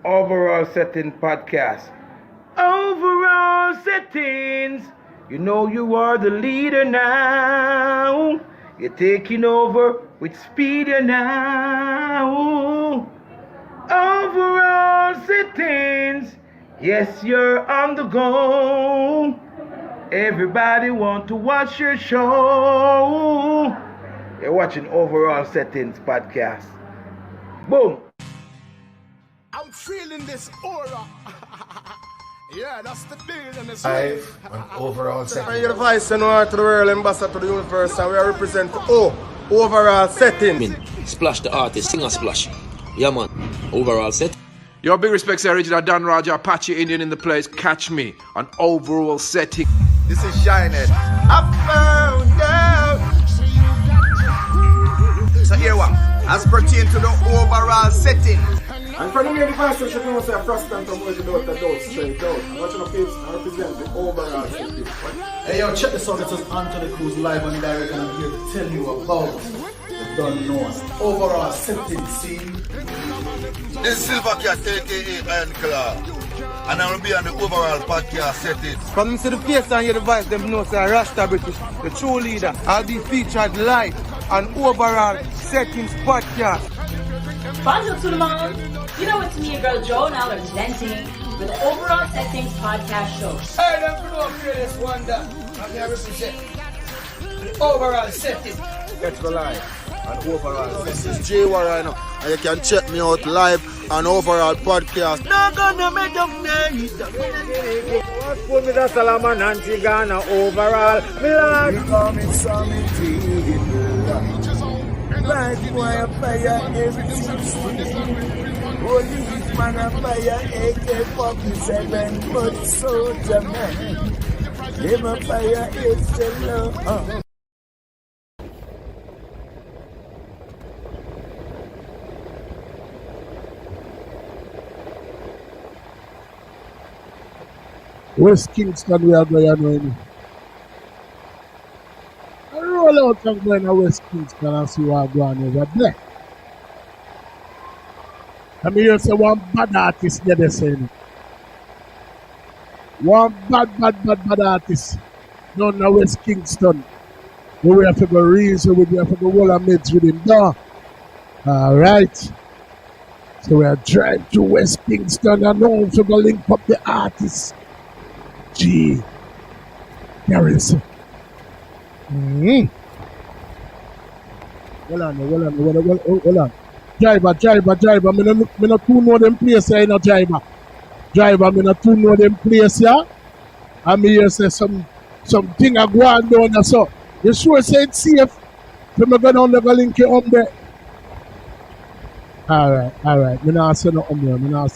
Overall Setting Podcast. Overall Settings. You know you are the leader now. You're taking over with speed now. Overall Settings. Yes, you're on the go. Everybody want to watch your show. You're watching Overall Settings Podcast. Boom. I'm feeling this aura. Yeah, that's the deal in this live on Overall Settings. You're the vice and to the world, ambassador to the universe, and we are representing Overall Settings. Splash the artist, sing a splash. Yeah, man. Overall Set. Your big respects, original Dan Raja, Apache Indian in the place. Catch me on Overall Setting. This is Shining. I found out. So here what? As pertain to the overall setting. And from the device, you should know say a first time from where you do it, straight out. I'm watching the pips and represent the overall setting. Hey yo, check this out. This is Anthony Cruz live and direct, and I'm here to tell you about the Don't Know Overall Setting scene. This is Silver Cat, aka Iron Claw. And I will be on the Overall Podcast Setting. From them to the face and your device, them know say Rasta British, the true leader. I'll be featured live on Overall Settings Podcast. Bonjour tout le monde. You know it's me, your girl Joe, now presenting with the Overall Settings Podcast Show. Hey, them know fearless wonder. I'm here represent the Overall Settings. Let's go live on Overall. This is Jay right now, and you can check me out live on Overall Podcast. Not gonna make them nice. What's put me the Salaman and Tigana Overall? Milan. You call me Sammy T. Like boy, fire everything. Holy man, fire AK-47, but soldier man. Them a fire is the love. West Kingston, we are going. I roll out and go in West Kingston and see what going over there. I mean, you say one bad artist there, they say. One bad artist down in West Kingston. We have to go reason with, we have to go wall and mids with him there. Alright. So we are driving to West Kingston and now we have to go link up the artists. Garrison. Hold on. Driver. Me no too know them place here, no driver. Me no too know them place here. And me hear say something a go on down there, so. You sure say it's safe? So me go down there, go link you up there. Alright. Me not say nothing more. Me just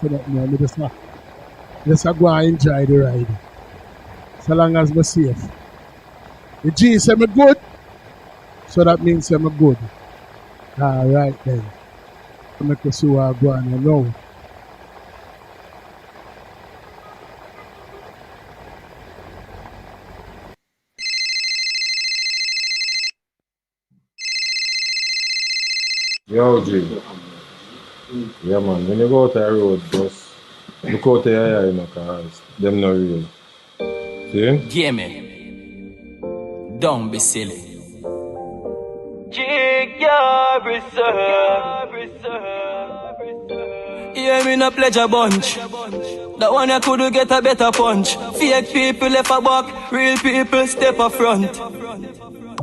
go and enjoy the ride. So long as I'm safe. The G say me good, so that means I'm good. Alright then. I make you see what I go on now. Yo, G. Yeah, man, when you go out the road, just look out the eye, because them not real. See? Yeah, man. Don't be silly. Garrison. Yeah, me no pledge a bunch. That one I could get a better punch. Fake people left a back, real people step up front.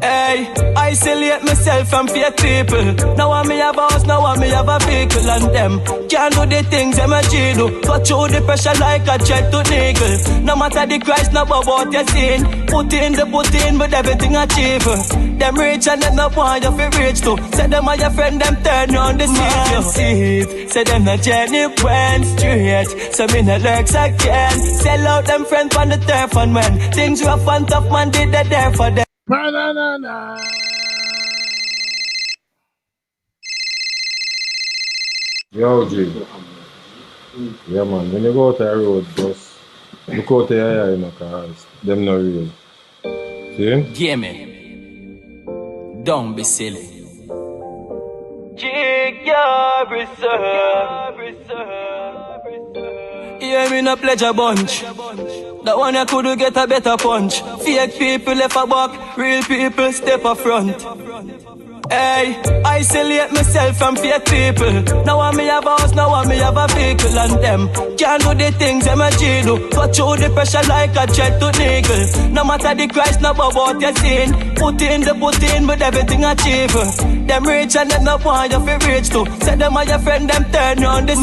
Hey, isolate myself from fake people. Now I me have a house, now I me have a vehicle, and them can't do the things them a G do. But through the pressure like a jet to niggle. No matter the Christ, no about what you seen. Put in, but everything achieve. Them rich and them no want you fi rich too. Say them are your friend, them turn on the seat. Say them no journey went straight. So me no lurks again. Sell out them friends on the turf, and when things rough and tough, man did they there for them. Na. Yo, G. Yeah, man, when you go out the road, just look out the eye, because them not real. See? Yeah, man. Don't be silly. Garrison. hear me no pleasure bunch. That one I could get a better punch. Fake people left a back, real people step up front. Hey, isolate myself from fake people. Now I me have a house, now I me have a vehicle. And them can't do the things them a G do. Cut through the pressure like a jet to niggle. No matter the Christ, no about what you seen. Put in, but everything achieve. Them rich and them no want you fi rich too. Say them are your friend, them turn on the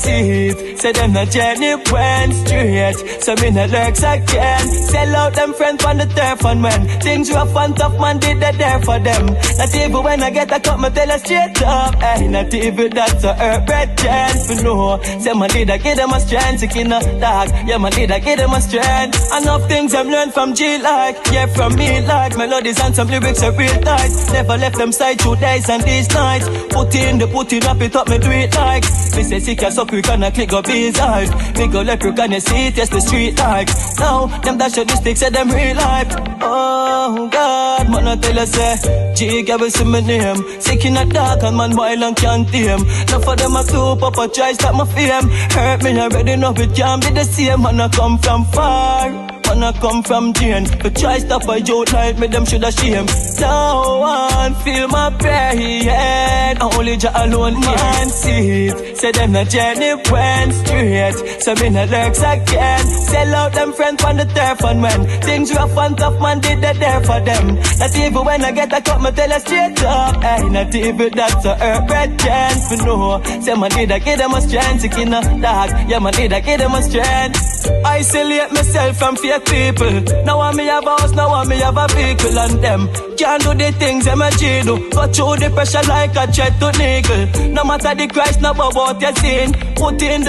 seat. Say them no journey went straight. So me no lurks again. Sell out them friends on the turf. And when things rough and tough, man did they there for them. Not even when I get a cup, me tell her straight up. Hey, not even that's a herb red chance for no. Say my leader give them a strength, sick in a dog. Yeah, my leader give them a strength. Enough things I'm learned from G like. Yeah, from me like. Melodies and some lyrics are real tight. Never left them side 2 days and these nights. Put in, wrap it up, me do it like. Me say sick as so quick and I click up his eyes. Me go leopard and you see it, yes the street like. Now, them dash of the sticks, say them real life. Oh God, man I tell you say G Garrison my name. Sick in a dark and man wild and can't tame. Enough of them a clue up a try stop my fame. Hurt me already know it can't be the same. Man I come from far, man I come from Jane. But try stop a joke like me them shoulda shame. No one feel my pain. Only Jah alone can see it. Say them the journey went straight. So me no lurks again. Sell out them friends on the turf. And when things rough and tough, man did they there for them. Not even when I get a cup, me tell her straight up. Hey, not even that's a herb red chance for no. Say man did I give them a strength, sick in a dog. Yeah, man did I give them a strength. Isolate myself from fake people. Now I me have a house, now I me have a vehicle. And them can't do the things them a G do. Cut through the pressure like a jet to niggle. No matter the Christ, no about what you seen. Put in,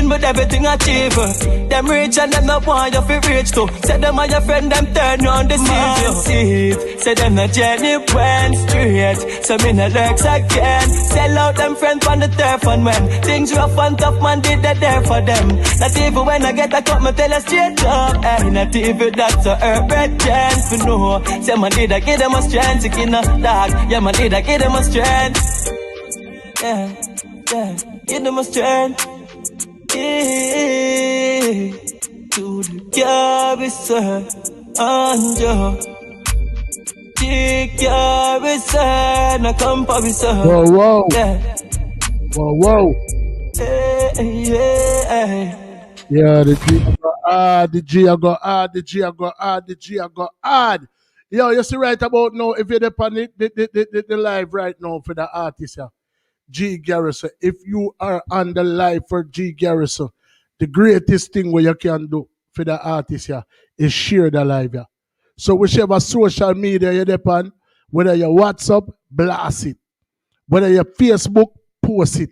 but everything achieve. Them rich and them no want you fi rich too. Say them are your friend, them turn on the seat. Say them no journey went straight. So me no lurks again. Sell out them friends on the turf. And when things rough and tough, man did they there for them. Not even when I get a cup, me tell her straight up. Hey, not even that's a herb red chance for no. Say man did I give them a strength, sick in a dog. Yeah, man did I give them a strength. Yeah, give them a strength. Yeah, to the Garrison, Anjo. The Garrison, I come for me, sir. Whoa. Yeah. Whoa. Yeah, the G I go hard. Yo, you see right about now, if you're on the live right now for the artist, yeah. G Garrison. If you are on the live for G Garrison, the greatest thing what you can do for the artist here is share the live here. So whichever social media you're depend, whether your WhatsApp, blast it. Whether your Facebook, post it.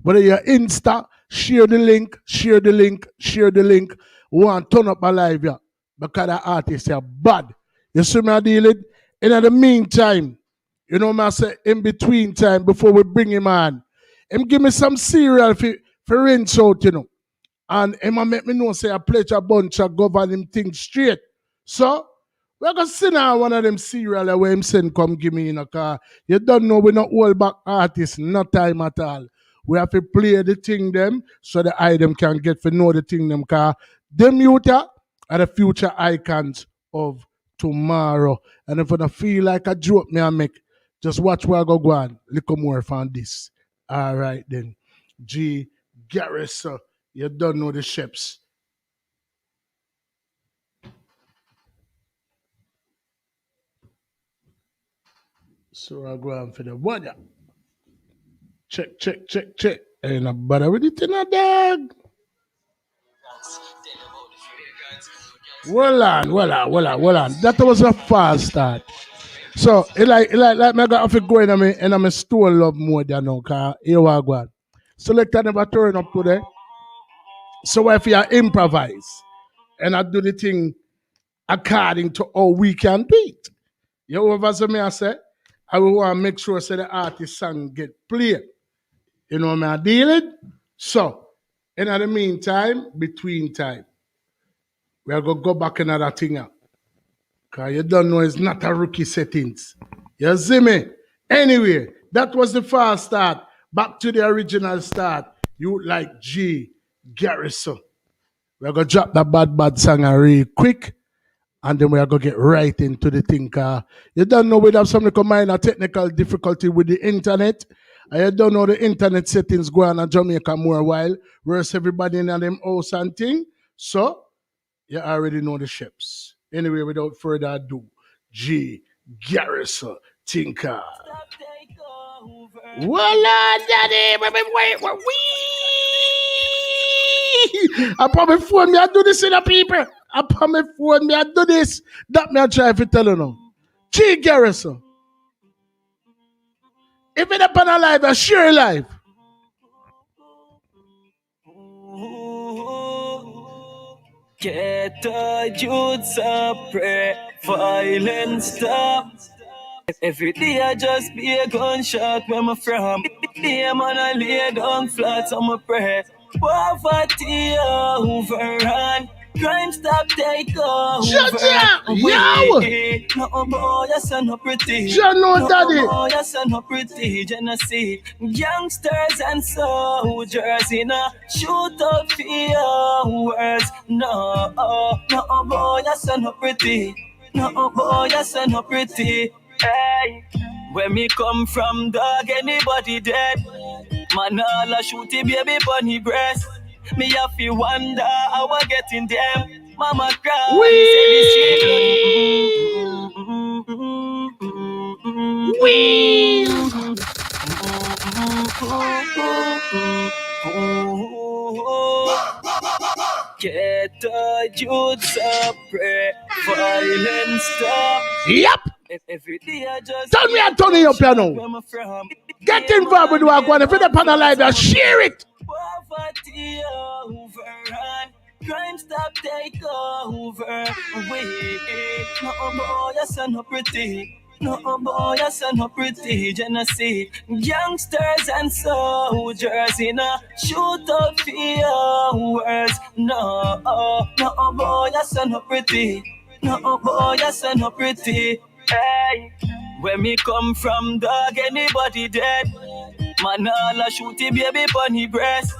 Whether your Insta, share the link. Want to turn up my live here. Because the artist here bad. You see me dealing? In the meantime, you know me say in between time before we bring him on. Him give me some cereal for rinse out, you know. And him make me know say I pledge a bunch of govern him things straight. So we're gonna see now one of them cereal where him send come give me in a car. You don't know we not hold back artists, no time at all. We have to play the thing them so the item can get to know the thing them car. Them youth are the future icons of tomorrow. And if I don't feel like a joke me I make, just watch where I go on. Little more from this. All right then. G Garrison, you don't know the ships. So I go on for the one. Yeah. Check. Ain't no bother with it in a dog. Well on. That was a fast start. So it like me got to go in my store love mode, you know, cause here we go on. Selector never turn up today. So if you improvise and I do the thing according to how we can do it. You know what I say? I will want to make sure so the artist song get played. You know what I'm dealing? So, in the meantime, between time, we are going to go back another thing up. Because you don't know it's not a rookie settings. You see me? Anyway, that was the fast start. Back to the original start. You like G Garrison. We're going to drop that bad song real quick. And then we are going to get right into the thing. You don't know we have some minor technical difficulty with the internet. And you don't know the internet settings go on in Jamaica more while. Whereas everybody in them house and thing. So, you already know the ships. Anyway, without further ado, G. Garrison Tinker. Voila, daddy, wait. I probably phone me, I do this in the people. I probably phone me, I do this. That me I try to tell you now. G. Garrison. If it up on a live, I share live. Get a youths up, pray, violence stop. Every day I just be a gunshot where I'm from. Yeah, man, I lay down flat on my prayer. Poverty overrun. Crime stop, take over. Yo! No boy, yes, I'm not pretty. No, daddy. Boy, yes, I'm not pretty. Genesee. Youngsters and soldiers in a shootout for hours. No boy, yes, I'm not pretty. No boy, yes, I'm not pretty. Hey, where me come from, dog, anybody dead? Man, all a shooty baby bunny breast. Me have to wonder how I get in them. Mama cry, say this shit. Get a youths up, pray, violence stop. Yep. Every day I just tell me I'm turning your piano. Get involved with what one. If you're on a live, share it. Poverty overrun. Crime stop, take over. Wait, no boy, yes, I'm not pretty. No boy, yes, I'm not pretty. Genesee. Youngsters and soldiers in a shootout for hours. No boy, yes, I'm not pretty. No boy, yes, I'm not pretty. Hey, where me come from, dog, anybody dead? Man, all a shooty baby bunny breast.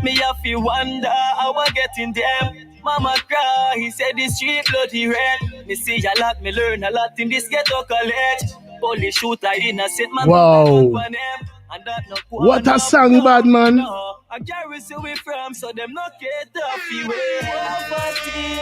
Me have to wonder how I get in them. Mama cry, he said the street bloody red. Me see a lot, me learn a lot in this ghetto college. Police shooter innocent man. Wow. What a song, bad man. A Garrison we from, so them not get off way. Poverty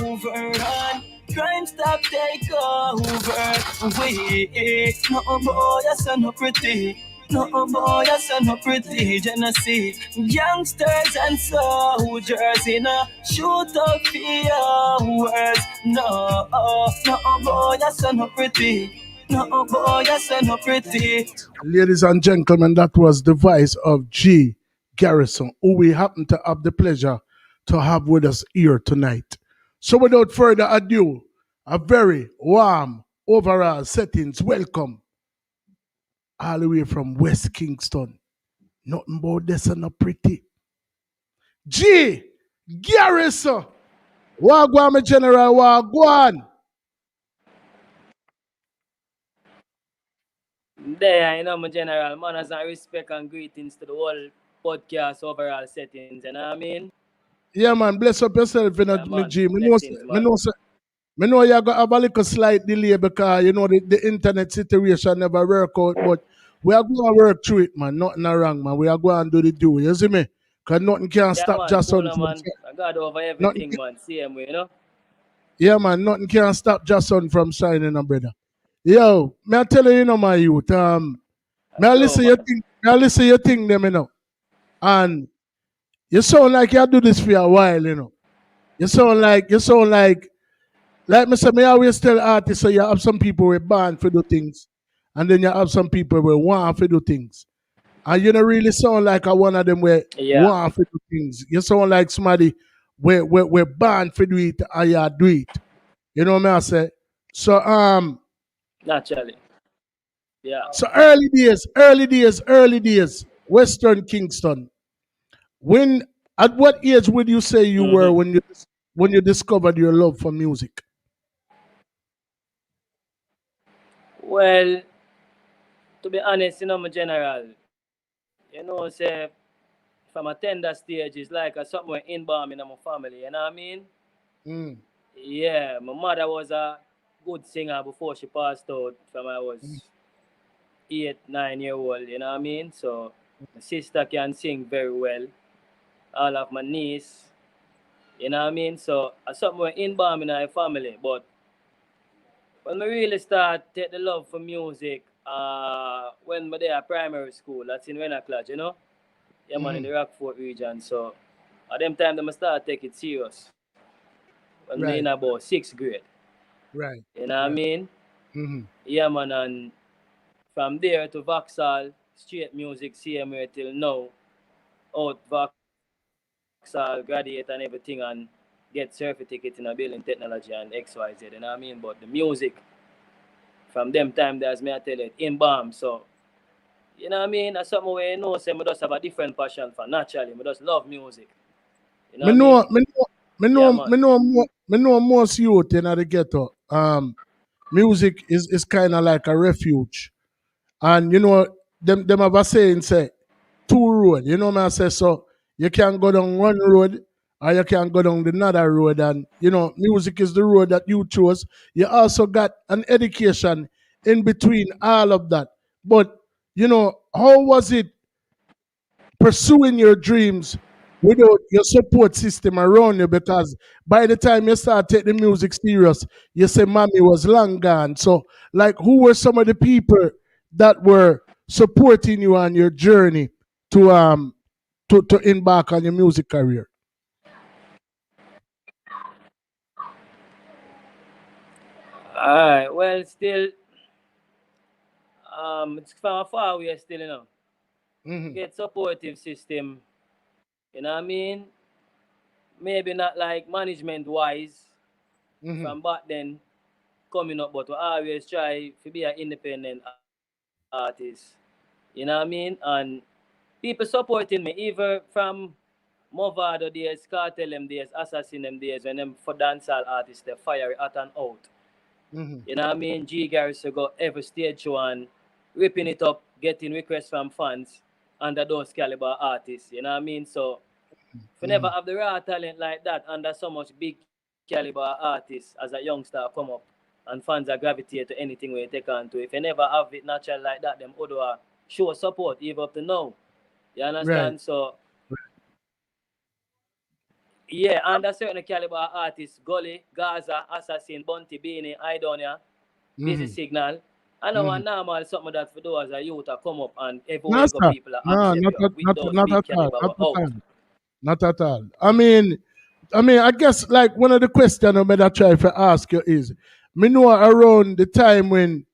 overrun. Crime stop, take over. Wait, no boy, yes, I'm not pretty. No boy, yes, I'm not pretty. Genesee. Youngsters and soldiers in a shootout for hours. No boy, yes, I'm not pretty. No boy, yes, I'm not pretty. Ladies and gentlemen, that was the voice of G. Garrison, who we happen to have the pleasure to have with us here tonight. So without further ado, a very warm overall settings welcome all the way from West Kingston. Nothing about this and not pretty. G. Garrison. Wagwan, my general, wagwan. There, you know, my general, manners and respect and greetings to the whole podcast overall settings, you know what I mean? Yeah, man, bless up yourself, you know, man. G. Me know you're going to have a little slight delay because, you know, the internet situation never work out, but we are going to work through it, man. Nothing wrong, man. We are going to do the do, you see me? Because nothing can stop man, Jason. Man. I got over everything, man. Same way, you know? Yeah, man, nothing can stop Jason from signing, brother. Yo, may I tell you know, my youth, may I listen your thing, them, you know. And you sound like you do this for a while, you know. You sound like me say, me always tell artists, so you have some people who are born for do things, and then you have some people who want to do things. And you don't really sound like one of them where want to do things. You sound like somebody where born for do it and you do it. You know what I say? So naturally. Yeah. So early days, Western Kingston. At what age would you say you were when you discovered your love for music? Well, to be honest, you know, my general, you know, say from a tender stage is like a somewhere inborn in my family, you know what I mean? Mm. Yeah, my mother was a good singer before she passed out from I Mm. was 8, 9 year old, you know what I mean? So my sister can sing very well. All of my niece, you know what I mean? So I somewhere inborn in our family. But when I really start take the love for music, when I there at primary school, that's in Renaclage, you know? Yeah man in Mm. the Rockfort region. So at them time them I start take it serious. When me in Right. about sixth grade. Right. You know what I Right. mean? Mm-hmm. Yeah man, and from there to Vauxhall, straight music, CMA till now, out Vauxhall, graduate and everything, and get certificate in a building technology and XYZ, you know what I mean? But the music, from them time, as me I tell it, in bomb, so, you know what I mean? That's something where you know, say, I just have a different passion for, naturally, I just love music, you know Me what I know, mean? me know, me Yeah know, man. me know, me know most youth in the ghetto. Music is kind of like a refuge, and them have a saying say two road. You know me I say so. You can go down one road, or you can go down the another road, and music is the road that you chose. You also got an education in between all of that. But how was it pursuing your dreams without your support system around you? Because by the time you start taking the music serious, you say mommy was long gone. So, like, who were some of the people that were supporting you on your journey to embark on your music career? Alright, well, still, it's from far away still, Mm-hmm. get supportive system, you know what I mean? Maybe not like management wise Mm-hmm. from back then coming up, but we always try to be an independent artist. You know what I mean? And people supporting me, even from Movado days, Cartel them days, Assassin them days, when them for dancehall artists, they fire it out and out. Mm-hmm. You know what I mean? G Garrison got every stage show and ripping it up, getting requests from fans under those caliber artists. You know what I mean? So if you never Mm-hmm. have the raw talent like that under so much big caliber artists as a youngster come up and fans are gravitate to anything where you take on to. If you never have it natural like that, them other show support even up to now. You Right. understand? So yeah, under certain caliber artists, Gully, Gaza, Assassin, Bunty, Beanie, Idonia, Busy Mm-hmm. Signal. I know a Mm-hmm. normal something that for those as a youth to come up and everywhere No, you go sir. people are No, accept you with those not big at all. caliber Not were at out. all. Not at all. I guess like one of the questions I'm gonna try to ask you is, me know around the time when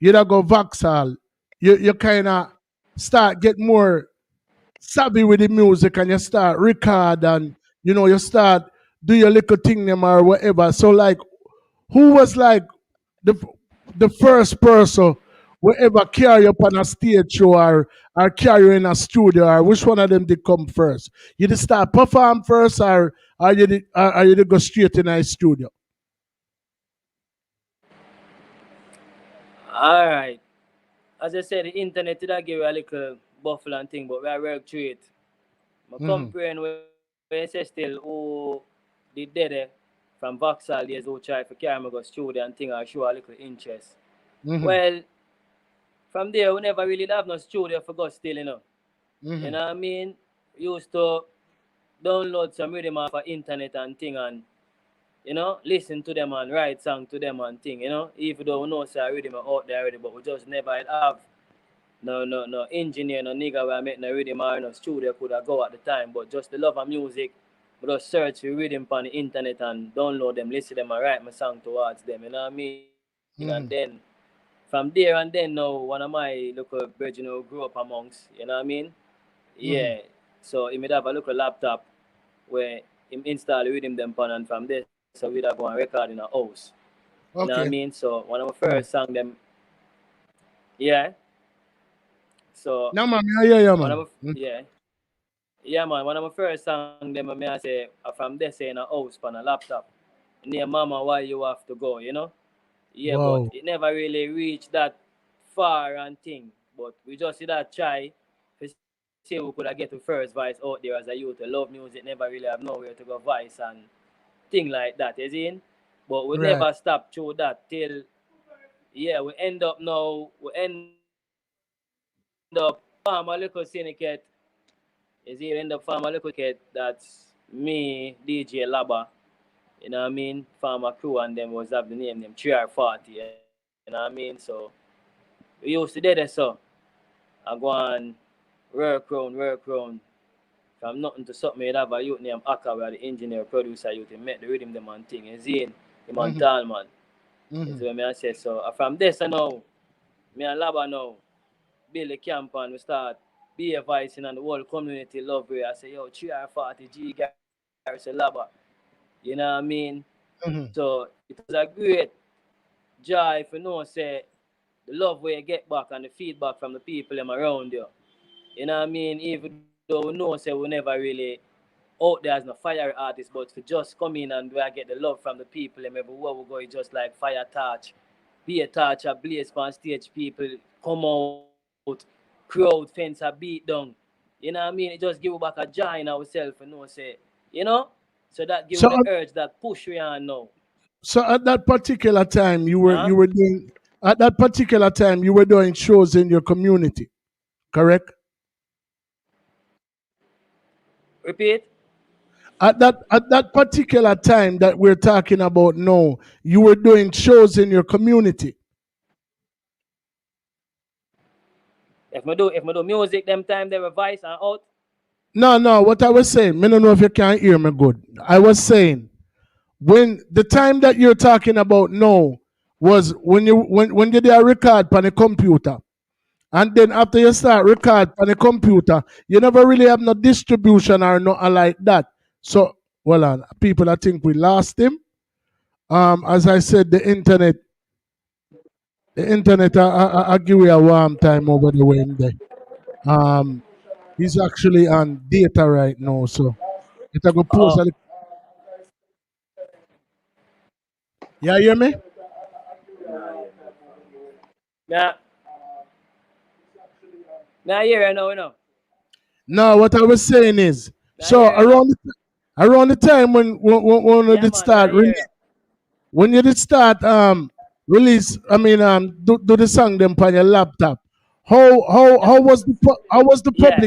you da go Vauxhall, you kind of start get more savvy with the music and you start record and you start do your little thing them or whatever. So like, who was like the the first person who ever carry you up on a stage show or carry you in a studio, or which one of them did come first? You did start perform first, or you did go straight in a studio? Alright. As I said, the internet did give you a little buffalo and thing, but we are work through it. My Mm-hmm. comparing where I say still who did there from Vauxhall days who try for carry me go studio and thing or show a little interest. Mm-hmm. Well, from there we never really have no studio for go still. You Mm-hmm. know what I mean? Used to download some rhythm off of internet and thing and listen to them and write song to them and thing. Even though we know say rhythm are out there already, but we just never have no engineer, no nigga where I make no rhythm or no studio could have go at the time. But just the love of music, we just search for rhythm on the internet and download them, listen them and write my song towards them, you know what I mean? And then Mm-hmm. from there and then now one of my local brethren who grew up amongst, you know what I mean? Yeah. Mm-hmm. So he made have a local laptop where him install the rhythm them pan and from there so we da go and record in a house. You know what I mean? Okay. So one of my first Yeah. song them, yeah. So Now, man, yeah, yeah, one of man. my yeah. Yeah man, one of my first song them I say from there say in a house on a laptop. Near mama why you have to go. Yeah, but Wow. it never really reached that far and thing. But we just see that try to see say we could have get the first voice out there as a youth. We love music, never really have nowhere to go voice and thing like that, you see? But we Right. never stop through that till yeah, we end up now, we end up farm a little syndicate. You see, we end up farm a little syndicate that's me, DJ Laba, you know what I mean? Farmer crew and them was have the name them 3R40, you know what I mean? So we used to do that so. I go on work round. From nothing to something, you'd have a youth named Aka, where the engineer, producer, youth, he make the rhythm them and thing. You see, him and Mm-hmm. tall man. You Mm-hmm. see what I say? So from this I know, me and Laba now, build a camp and we start be a voice in and the whole community love where I say, yo, 3R40 G Garrison Laba. You know what I mean? Mm-hmm. So it was a great joy if you know say the love where you get back and the feedback from the people them around you. You know what I mean? Even though we know say we never really out there as no fire artist, but to just come in and where I get the love from the people them everywhere we go, it's just like fire touch. Be a touch, a blaze on stage, people come out, crowd, fence a beat down. You know what I mean? It just give you back a joy in ourselves and know say, you know? So that give you the So, urge, that push we on now. so at that particular time, Huh? you were doing at that particular time you were doing shows in your community, correct? Repeat? At that particular time that we're talking about now, you were doing shows in your community. If me do music them time they were voice and out. No, no, what I was saying, I don't know if you can hear me good. I was saying when the time that you're talking about now was when you did a record on a computer. And then after you start record on a computer, you never really have no distribution or nothing like that. So, well, people I think we lost him. As I said, the internet, I give you a warm time over the way in there. Um, he's actually on data right now, so it I go post. Oh, Yeah, hear me? yeah. Now hear you now, you know. No, what I was saying is, Now so hear you now. around the time when we Yeah did man, now start hear you. when you did start release, I mean do the song them on your laptop. How was the Yeah.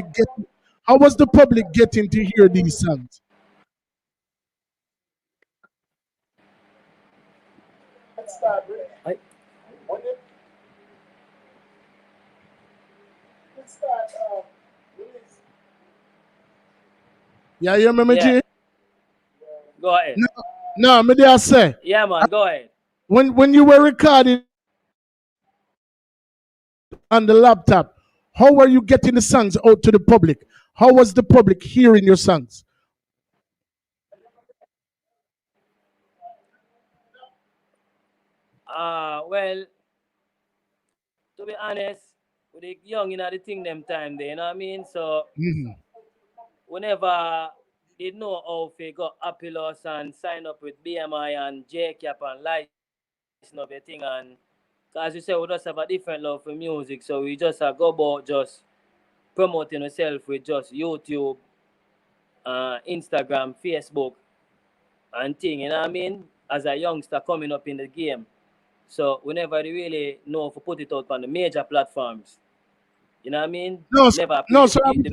public getting to hear these songs? I, Yeah, you remember yeah. G? Go ahead. No, no, me there say Yeah man, go ahead. when you were recording on the laptop, how were you getting the songs out to the public? How was the public hearing your songs? Well, to be honest, with the young in the thing them time there, you know what I mean? So Mhm. whenever they know how they got Apilus and sign up with BMI and JCap and license of your thing and as you say, we just have a different love for music, so we just go about just promoting ourselves with just YouTube, Instagram, Facebook, and thing. You know what I mean? As a youngster coming up in the game, so we never really know if we put it out on the major platforms. You know what I mean? No, Never no, play so that's the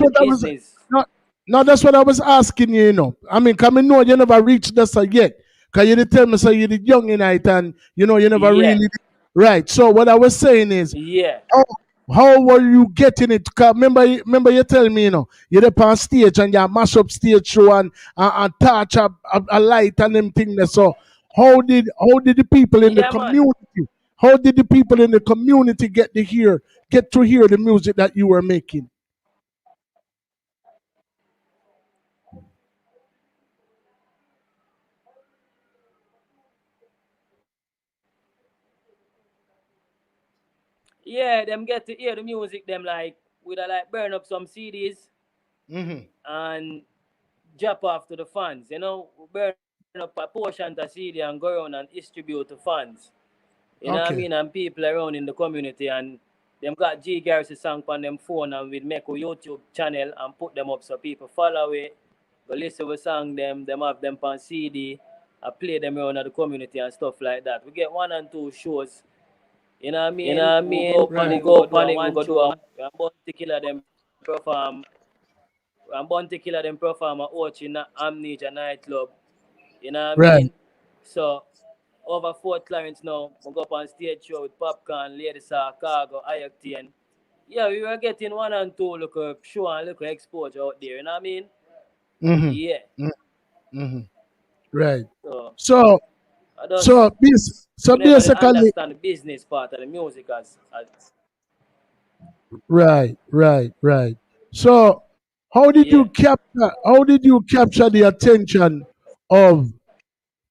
what I was. business. No, no, that's what I was asking you. You know, I mean, come know you never reached this yet. Cause you did tell me so you did young in it, and you never Yeah, really right. So what I was saying is, yeah, how, how were you getting it? 'Cause remember you tell me, you're up on stage and you mash up stage show and touch a light and them things. There. So how did the people in the yeah, man. community? How did the people in the community get to hear the music that you were making? Yeah, them get to hear the music. Them like we like burn up some CDs Mm-hmm. and drop off to the fans. You know, we burn up a portion of CD and go around and distribute to fans. You know what I mean? Okay. And people around in the community. And them got G Garrison song on them phone and we make a YouTube channel and put them up so people follow it. Go listen to song them have them on CD. I play them around the community and stuff like that. We get 1 and 2 shows. You know what I mean? You know what I We mean? go Right. panic, go panic, we go do a Bounty Killer them perform. And Bounty Killer them perform at Ochi Amnesia nightclub. You know what I Right. mean? So over Fort Clarence now, we go up on stage show with Popcorn, Lady Saw, Cargo, Ayaktian. Yeah, we were getting 1 and 2 look show and look exposure out there, you know what I mean? Mm-hmm. Yeah. Mm-hmm. Right. So So I just so we never basically, understand the business part of the music as right. So how did yeah. you capture the attention of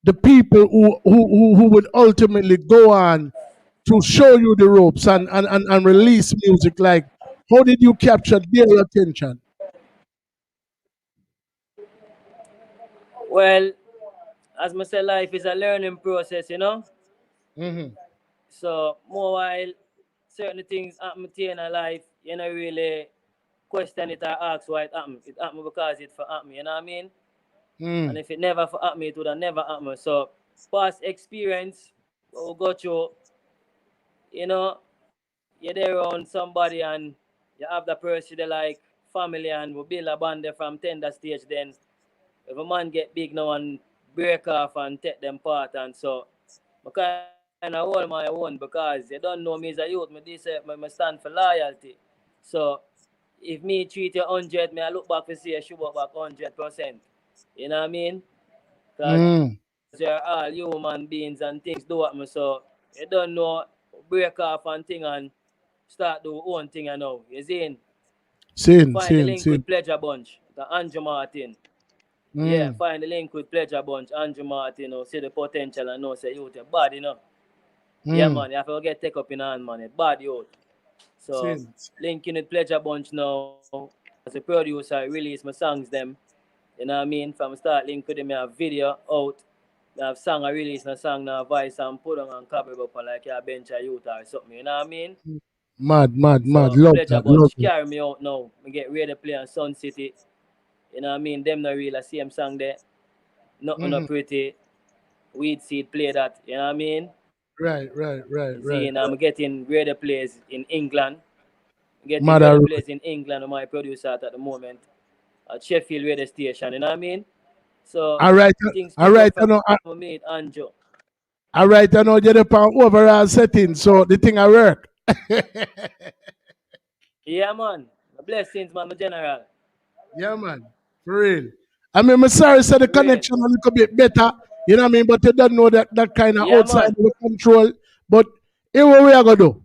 the people who would ultimately go on to show you the ropes and release music? Like, how did you capture their attention? Well, as I say, life is a learning process, you know? Mm-hmm. So more while certain things happen to you in a life, you know really question it or ask why it happened. It happened because it for happen, you know what I mean? And if it never for happen, it would have never happened. So past experience what we go through, you know, you're there around somebody and you have the person they like family and we build a band there from tender stage then if a man get big now and break off and take them part and so I kind of hold my own because you don't know me as a youth, me stand for loyalty. So if me treat you 100, me I look back and see you should back 100%. You know what I mean? Because you're all human beings and things do happen. So you don't know break off and thing and start do own thing you know. You see? Find the link with Pleasure Bunch, the Andrew Martin. Yeah, find the link with Pleasure Bunch, Andrew Martin, you know, see the potential and know say you are bad, you know. Yeah man, you have to get take up in hand man, bad youth. So linking with Pleasure Bunch now, as a producer, I release my songs them. You know what I mean? From start link with them, I have video out. I have song I release a song now voice and put on and cover up like a bench of youth or something, you know what I mean? Mad. So Love Pleasure that. Love Bunch it. carry me out now. I get ready to play on Sun City. You know what I mean? Them no real same song there. Nothing no pretty. Weed Seed play that, you know what I mean? Right. You see, and I'm getting greater plays in England. Getting Mother greater Road. plays in England with my producer at the moment. At Sheffield radio station, you know what I mean? So All right. things All pick right. up for me with Anjo. All right. I know you're upon overall setting, so the thing I work. Yeah man. Blessings man, my general. Yeah, man. For real. I mean, I'm sorry, so the Real. connection a little bit better. You know what I mean? But you don't know that kind of Yeah outside man. of the control. But here what we are gonna do.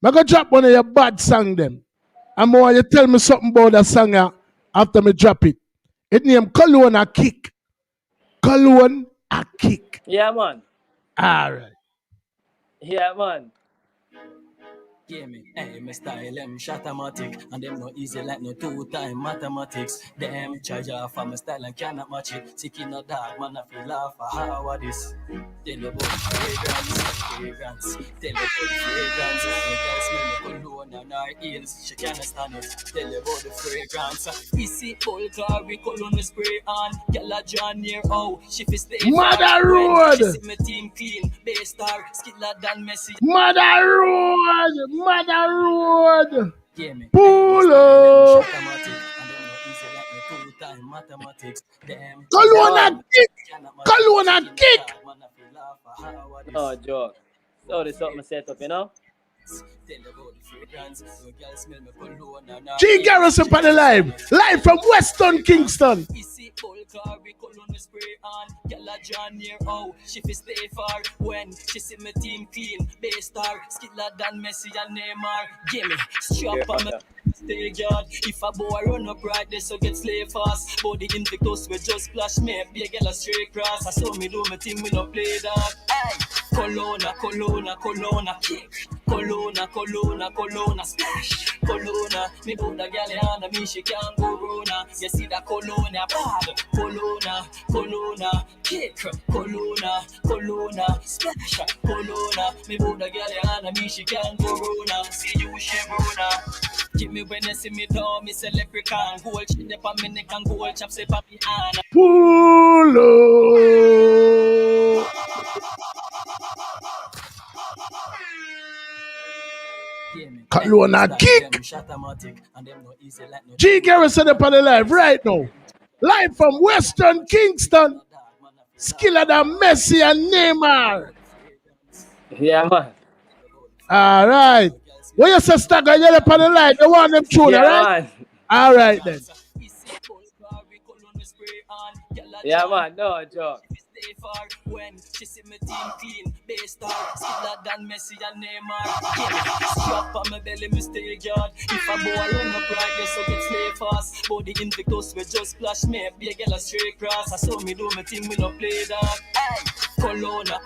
I'm gonna drop one of your bad song them. And more you tell me something about that song after me drop it. It name Cologne a Kick. Cologne a Kick. Yeah man. All right. Yeah man. Yeah, me, hey, my style, them shotamatic, and them no easy like no two-time mathematics. Them charge off for my style and cannot match it. Sick in a dog, man, I feel laugh for how this. Tell you about fragrance. Tell you about fragrance. No girl smell me cologne on her heels, she can't stand it. Tell you about the fragrance. Easy old car, we cologne me spray on. Girl a John near how she fi stay Mother when Road. she see me team clean, base star, skiller than Messi. Mother Road. Yeah, me. Pull up. Cologne a Kick. Cologne a Kick. No joke. So this something set up, you know? G Garrison on the live from Weston Kingston. She fi stay far when she see me team clean, base star, skiller than Messi and Neymar. Gimme strap on me. Stay guard. If a boy run up right, they so get slave fast. Body Invictus we just splash me. Be a girl a straight cross. I saw me do my thing, me no play that. Hey, Colonna, kick. Colonna, splash. Colonna, me put the gal on me, she can't go Rona. You see that Colonna bad. Colonna, kick. Colonna, splash. Colonna, me put the gal on me, she can't go Rona. See you, Chevrona. Give me when you see me down, me say leprechaun. Gold chin up on me neck and gold chops up on me hand. Pull up. Kalona kick. G Garrison up on the live right now. Live from Western Kingston. Skiller than Messi and Neymar. Yeah, man. All right. What you say, Stagger? You're up on the live. You want them tune, Yeah, all right? man. All right, then. Yeah, man. No joke. When she see me team clean, base star, skiller than Messi and Neymar. Strap on my belly, me stay guard. If a boy run up right there, so get slay fast. Body Invictus, we just splash me. Be a girl a straight cross. I saw me do my thing, we no play that. Hey, Colonna,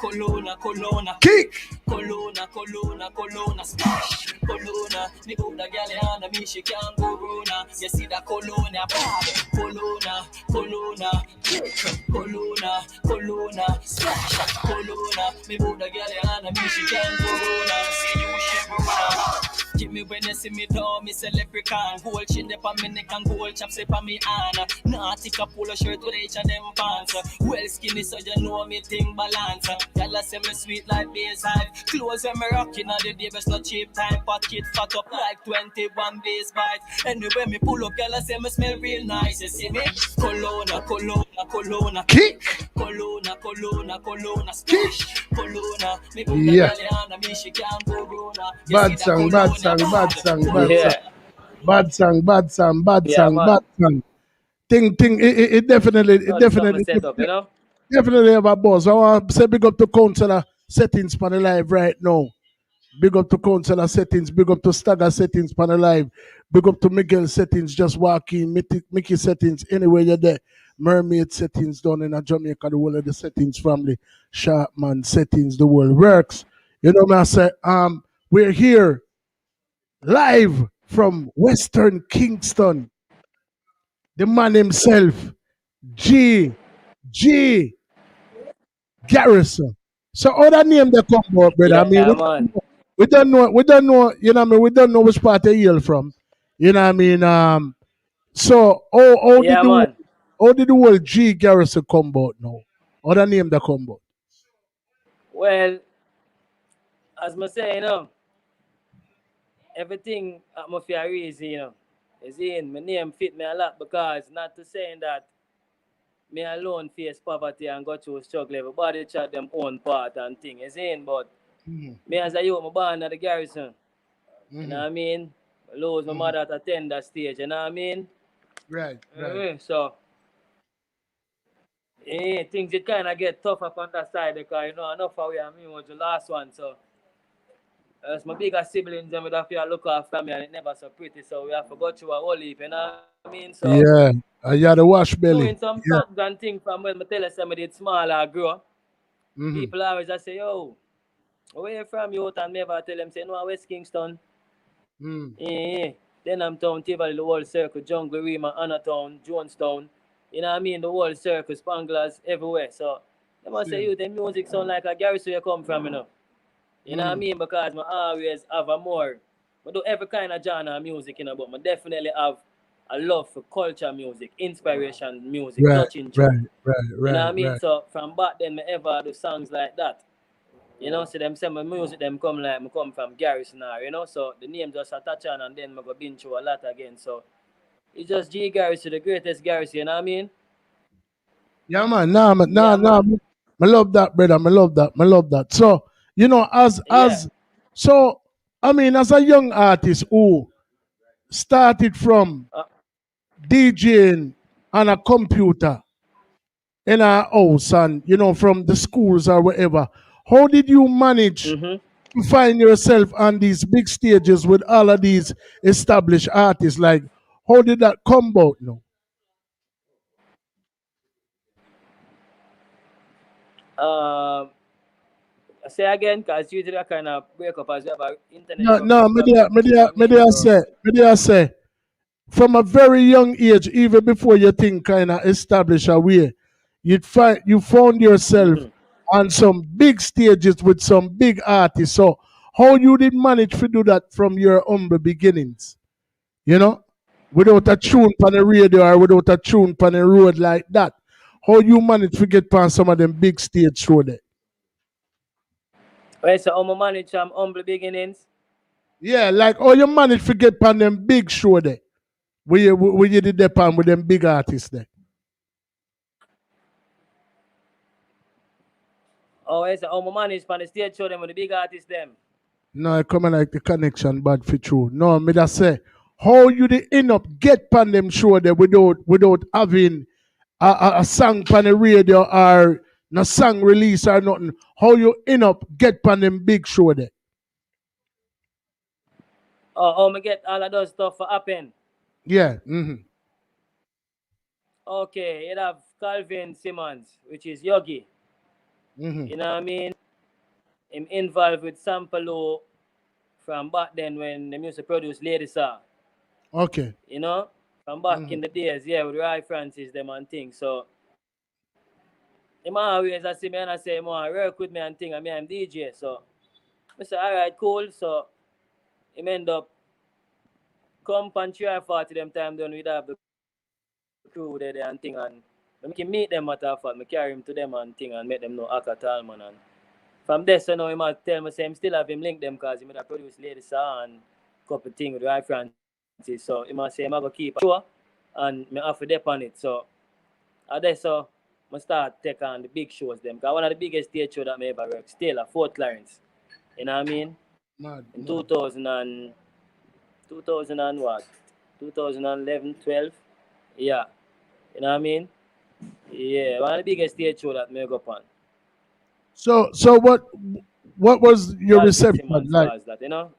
kick. Colonna, splash. Colonna, me put the girl on me, she can't go Rona. You see that Colonna bad. Colonna, kick. Colonna, splash. Colonna, me put the girl on me, she can't go Rona. See you, Chevrona. Give me when you see me down, me say leprechaun. Gold chin up on me neck and gold chops up on me hand. Nah, take a polo shirt with each of them pants. Well skinny so you know me thing balance. Y'all say me sweet like bass hive. Clothes when me rockin' on the day, best no cheap time. Pocket fat up like 21 bass bites. Anyway me pull up, y'all say me smell real nice. You see me? Colonna, kick. Colonna, splash. Colonna, me put Yeah. the girl on me, she can't go Rona. Bad song. Yeah, man. Thing. It definitely, Set up, you know? definitely have a buzz. I want to say big up to Councillor Settings for the live right now. Big up to Councillor Settings. Big up to Stagger Settings for the live. Big up to Miguel Settings. Just walking. Mickey Settings. Anywhere you're there. Mermaid Settings down in Jamaica. The whole of the Settings family. Sharpman Settings. The world works. You know me, I say, we're here live from Western Kingston. The man himself, G Garrison. So other name that come out, brother. Yeah, I mean, man. we don't know, you know what I mean? We don't know which part they hail from. You know what I mean? So Yeah, man. how did the word G Garrison come out now? Other name that come out. Well, as I say, you know, everything at my fear reason, you know. Is in my name fit me a lot because not to saying that me alone face poverty and go through struggle. Everybody chat them own part and thing, is in, but me as a youth, my born at the Garrison. You know what I mean? I lose my mother at a tender stage, you know what I mean? Right. So things it kinda get tough up on that side because you know enough of we and me was the last one, so as my bigger siblings and we have to look after me and it never so pretty, so we have to go through a whole heap, you know what I mean? So Yeah. You had the wash belly. doing some songs and things from when I tell us I did small or grow. People always just say, yo, where you from youth? And never tell them say, no, West Kingston. Then I'm town, Tivoli, the whole circle, Jungle, Rima, Anatown, Jonestown. You know what I mean? The whole circle, Spanglers, everywhere. So they must say, you, the music sound like a Garrison you come from, you know. You know what I mean? Because I always have a more, I do every kind of genre of music, you know, but I definitely have a love for culture music, inspiration music, touching truth. Right. You know what I mean? So from back then, I ever do songs like that. You know, so them say my music, them come like, I come from Garrison now, you know, so the name just attach on and then I go been through a lot again. So it's just G Garrison, the greatest Garrison, you know what I mean? Yeah, man. Nah. I love that, brother. I love that. So, you know, so, I mean, as a young artist who started from DJing on a computer in our house and, you know, from the schools or wherever, how did you manage to find yourself on these big stages with all of these established artists? Like, how did that come about? You Um, say again, because usually I kind of break up as we have an internet No, problem. You know what I mean? So, me say, from a very young age, even before you think kind of establish a way, you found yourself on some big stages with some big artists. So how you did manage to do that from your humble beginnings? You know, without a tune on the radio or without a tune on the road like that. How you manage to get past some of them big stage show there? well, so I'm a manage from humble beginnings. Yeah, like how you manage to get on them big show there. Where you did that pan with them big artists there. Oh, yes, I'm a manage from the stage show them with the big artists them. No, I come like the connection bad for true. No, me just say how you did end up get pan them show there without having a song pan the radio or no song release or nothing. How you end up get pan them big show there? Oh, me get all of those stuff for happen. Yeah. Okay, you have Calvin Simmons, which is Yogi. Mm-hmm. You know what I mean? I'm involved with Sampalo from back then when they used to produce Lady Saw. Okay. You know? From back in the days, yeah, with Roy Francis, them and things. So, him always I see me and I say, man, work with me and thing, and me, I'm DJ. So, I say, all right, cool. So, him end up come and try 40 them time done with have the crew there and thing. And I make him meet them matter of fact. I carry him to them and thing and make them know Akatal, man. And from there, so now he might tell me, say, him still have him link them because he made a produce Lady Saw and couple things with Roy Francis. So, he must say, I'm going to keep a show and I have to dep on it. So, I there, so I start take on the big shows them. Because one of the biggest stage shows that I ever work still at Fort Clarence. You know what I mean? Mad. In 2000 and what? 2011, 12? Yeah. You know what I mean? Yeah, one of the biggest stage show that I go on. So what was your reception like? That, you know?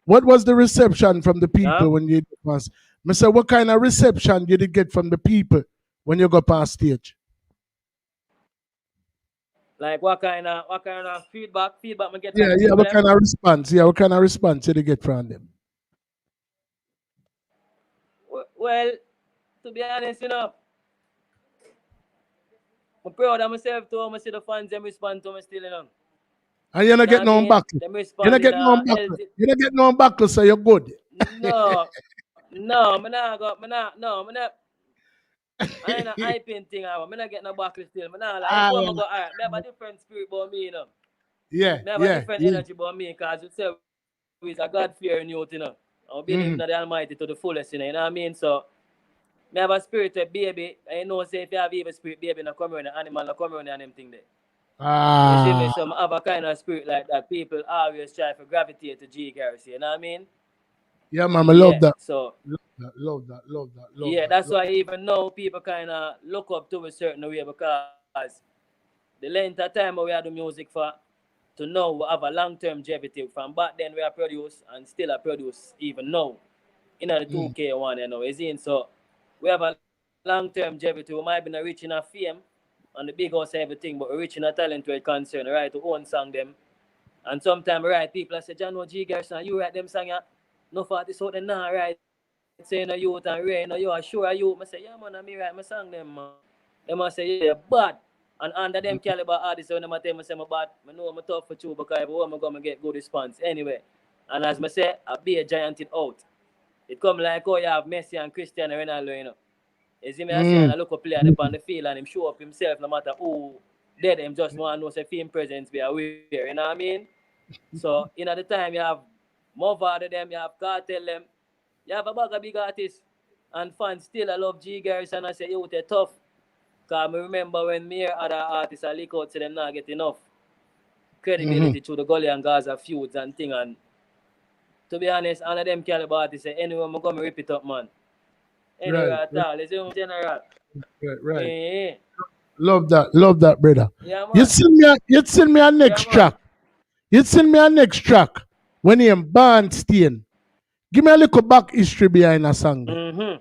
What was the reception from the people Huh? when you did pass? Mister, what kind of reception did you get from the people when you got past stage? Like what kind of feedback I get Yeah, from the yeah. people What them? kind of response? Yeah, what kind of response did you get from them? Well, to be honest, you know, I'm proud of myself too. I see the fans them respond to me still, you know. And you're not You know getting what I no mean? buckle. Them You're respond not in getting no a buckle. healthy. You're not getting no buckle, so you're good. No, I ain't a hyping thing. I'm not getting a buckle still. Like, Ah, before I go, alright, I have a different spirit about me, you know. yeah, I have a yeah, different yeah. energy about me, because you say, it's a God-fearing youth, you know. I believe in the Almighty to the fullest, you know what I mean? So, I have a spirit of baby. I know, say, if you have evil spirit, baby, not come around the animal, not come around and them thing there. You see me? So, I have a kind of spirit like that. People always try to gravitate to G. Garrison, you know what I mean? Yeah, man, I love Yeah, that. so, Love that. yeah, that's why even now people kind of look up to a certain way, because the length of time we have the music for, to now we have a long-term longevity. From back then we are produced and still are produced even now in the 2K one, you know, is in. So we have a long-term longevity. We might be not reaching a fame and the big house and everything, but we're reaching a talent where it concern, right, to own song them. And sometimes right people I say, John G. Garrison, you write them song, yeah? No for this out there now, right? Say no youth and rain, no you are sure you. I say, yeah man, I me write my song them, man. Them I say, yeah, bad. And under them caliber artists, when them tell me say my bad, I know I'm tough for you, because everywhere I go, I get good response. Anyway, and as I say, I be a giant it out. It come like, oh, you have Messi and Cristiano Ronaldo, you know. You see me, I say, and I look up player up on the field and him show up himself, no matter who dead, him just want to know say film presence be aware, you know what I mean? So, in at the time, you have Mova to them, you have Cartel them, you have a bag of big artists, and fans still I love G. Garrison. I say, yo, they're tough. Because I remember when me or other artists I leak out to them not get enough credibility through the Gully and Gaza feuds and thing. And to be honest, none of them caliber artists say, anyway, I'm going to rip it up, man. Anyway, Right, at all. It's in general. right. Yeah. Love that, brother. Yeah, man. You send me a next track. You send me a next track when you're in Bernstein. Give me a little back history behind a song.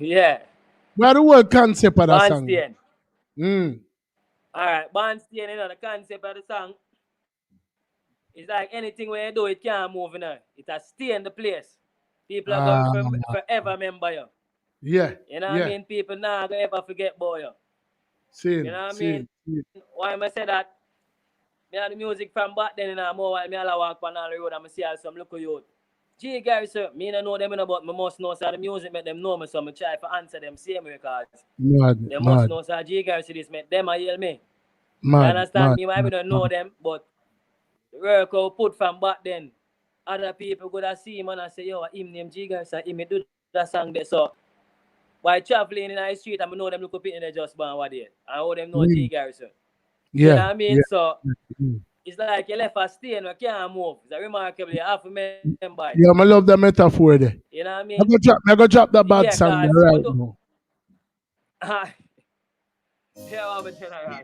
Yeah. Where the whole concept of that song? Bernstein. Alright, Bernstein, the concept of the song is like anything when you do, it can't move, It has stay in the place. People are going to forever remember you. Yeah. You know what I mean? People now going to ever forget about you. Same. You know what I mean? Why am I say that? Me have the music from back then, more while me all walk on all the road and I see some local youth. G Garrison, me don't know them, but me must know so the music make them know me, so I try to answer them same way, cause they must know so G Garrison this make them yell me. You understand me? Why we don't know them, but the work I put from back then, other people go to see him and I say, yo, him name G Garrison, him do that song there. So while traveling in the street, I know them look up in the just born what they. I know them know G Garrison. You know what I mean? So it's like you left a stain and can't move. It's a remarkable. You have to remember it. Yeah, I love the metaphor there. You know what I mean? I go drop the bad song there right now. Yeah, but general.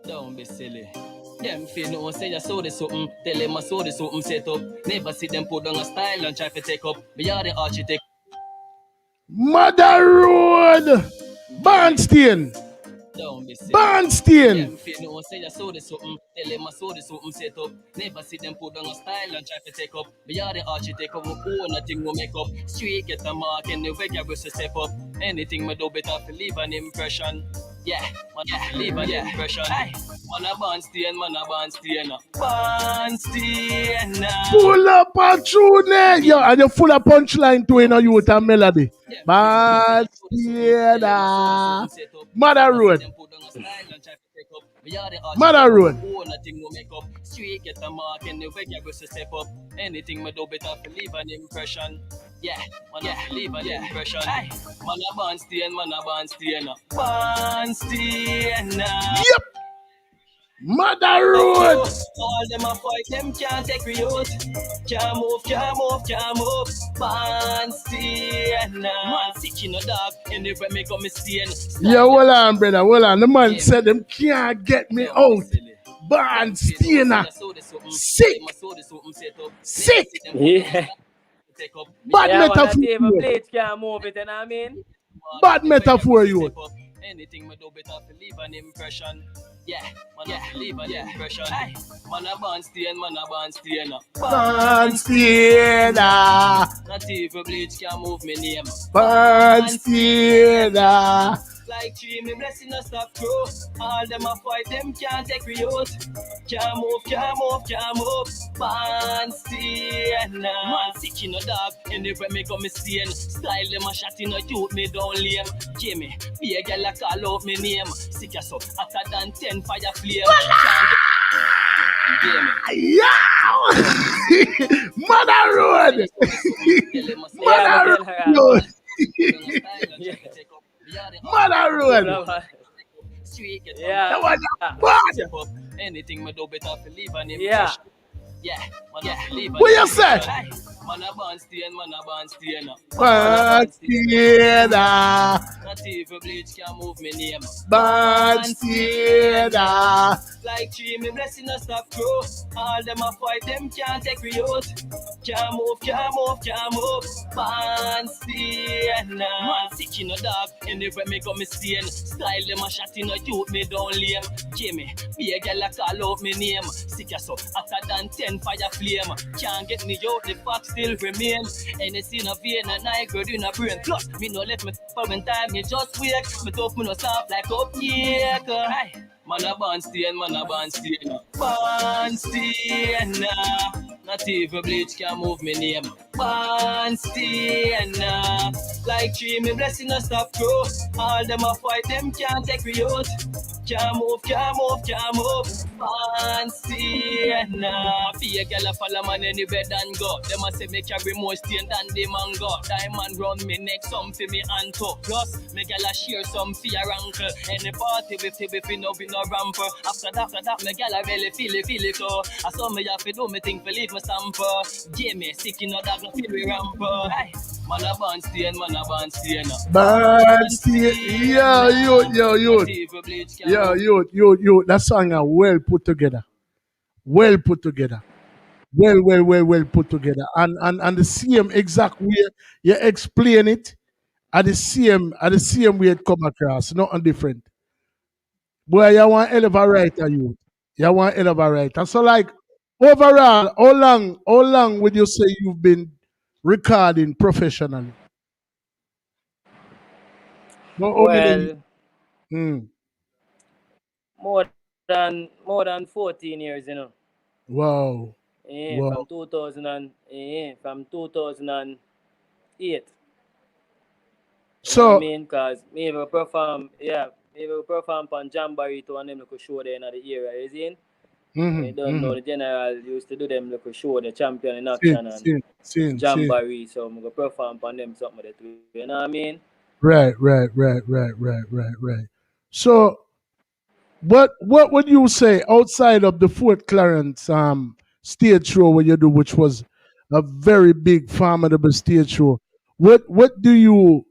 Don't be silly. Them feel no one say you saw this something. Tell them I saw this something set up. Never see them put on a style and try to take up. Me are the architect. Mother Road! Bernstein! Bernstein! Them feel no one say you saw this something. Tell them I saw this something set up. Never see them put on a style and try to take up. Me are the architect of own nothing will make up. Street get a mark and the way you step up. Anything me do better to leave an impression. Yeah, man, leave an impression. Hey, man a Bernstein. Full up a tune, yo, and you full of punchline too in a youth and melody. Bernstein, Mother Road. Mother Road. Street get a mark and the way you step up. Anything me do better to leave an impression. Yeah, man, leave an impression. Hey, man a Bernstein. Yep. Mother Road. All them a fight, them can't take me out. Can't move. Bernstein. Man sick in the dark, anyway me come stain. Yeah, hold on, brother, hold on. The man said them can't get me out. Bernstein. Sick. Yeah. Bad metaphor. Can't move it, you know what I mean? Bad metaphor, you. Anything me do better to leave an impression. Yeah, man, leave an impression. Hey, man a Bernstein. Bernstein. Not even bleach can move me name. Bernstein. Like tree, me blessing a stop grow. All them a fight, them can't take me out. Can't move. Bernstein. Man sick in the dark, anyway me come stain. Style them a shot in a youth, me don't lame. Gimme, be a girl a call out me name. Sick as up, hotter than 10 fire flame. Yo! Mother Road! Mother Road! Yeah. That was bad! Anything me do better to leave an impression. Yeah, leave what you say? Man a Bernstein. Bernstein. Not even bleach can move me name. Bernstein. Like tree, me blessing a stop grow. All them a fight, them can't take me out. Can't move. Bernstein. Man sick in the dark, anyway me come stain. Style them a shot in a youth, me don't lame. Gimme, be a girl a call out me name. Sick as up, hotter than 10 fire flame. Can't get me out, the facts still remain. Anything a vein and I go in a brain. Plus, me no let me for when time me just wake. Me talk me no stop like up here. Hey, man a Bernstein. Not even bleach can move me name. Bernstein. Like tree, me blessing a stop grow. All them a fight, them can't take me out. Can't move. Bernstein. Be a girl a follow man anywhere than go. Them a say me carry more stain than the mango. Diamond round me neck, some for me and toe. Plus, me girl a share some for your ankle. Any party with no ramper. After that, me girl a really feel it so. I saw me have to do me thing for leave me sample. Gimme, sick in a dog, no feel we ramper. Hey, man a Bernstein. Yo. That song are well put together. Well put together. Well put together. And the same exact way you explain it, at the same way it come across, nothing different. Boy, you want hell of a writer, you. You want hell of a writer. So like overall, how long would you say you've been recording professionally? How many? Well, Mm, more than 14 years, wow. Yeah, Wow. from 2008. You know what I So mean? Cause me ever perform, me ever perform on Jamboree to one them look show there in the area, you see? When you don't know, mm-hmm. the general used to do them look show, the champion in Sin, action and sin, sin, sin. Jamboree, so I'm gonna perform on them something that too. You know what I mean? Right. So what would you say outside of the Fort Clarence stage show where you do, which was a very big formidable stage show? What do you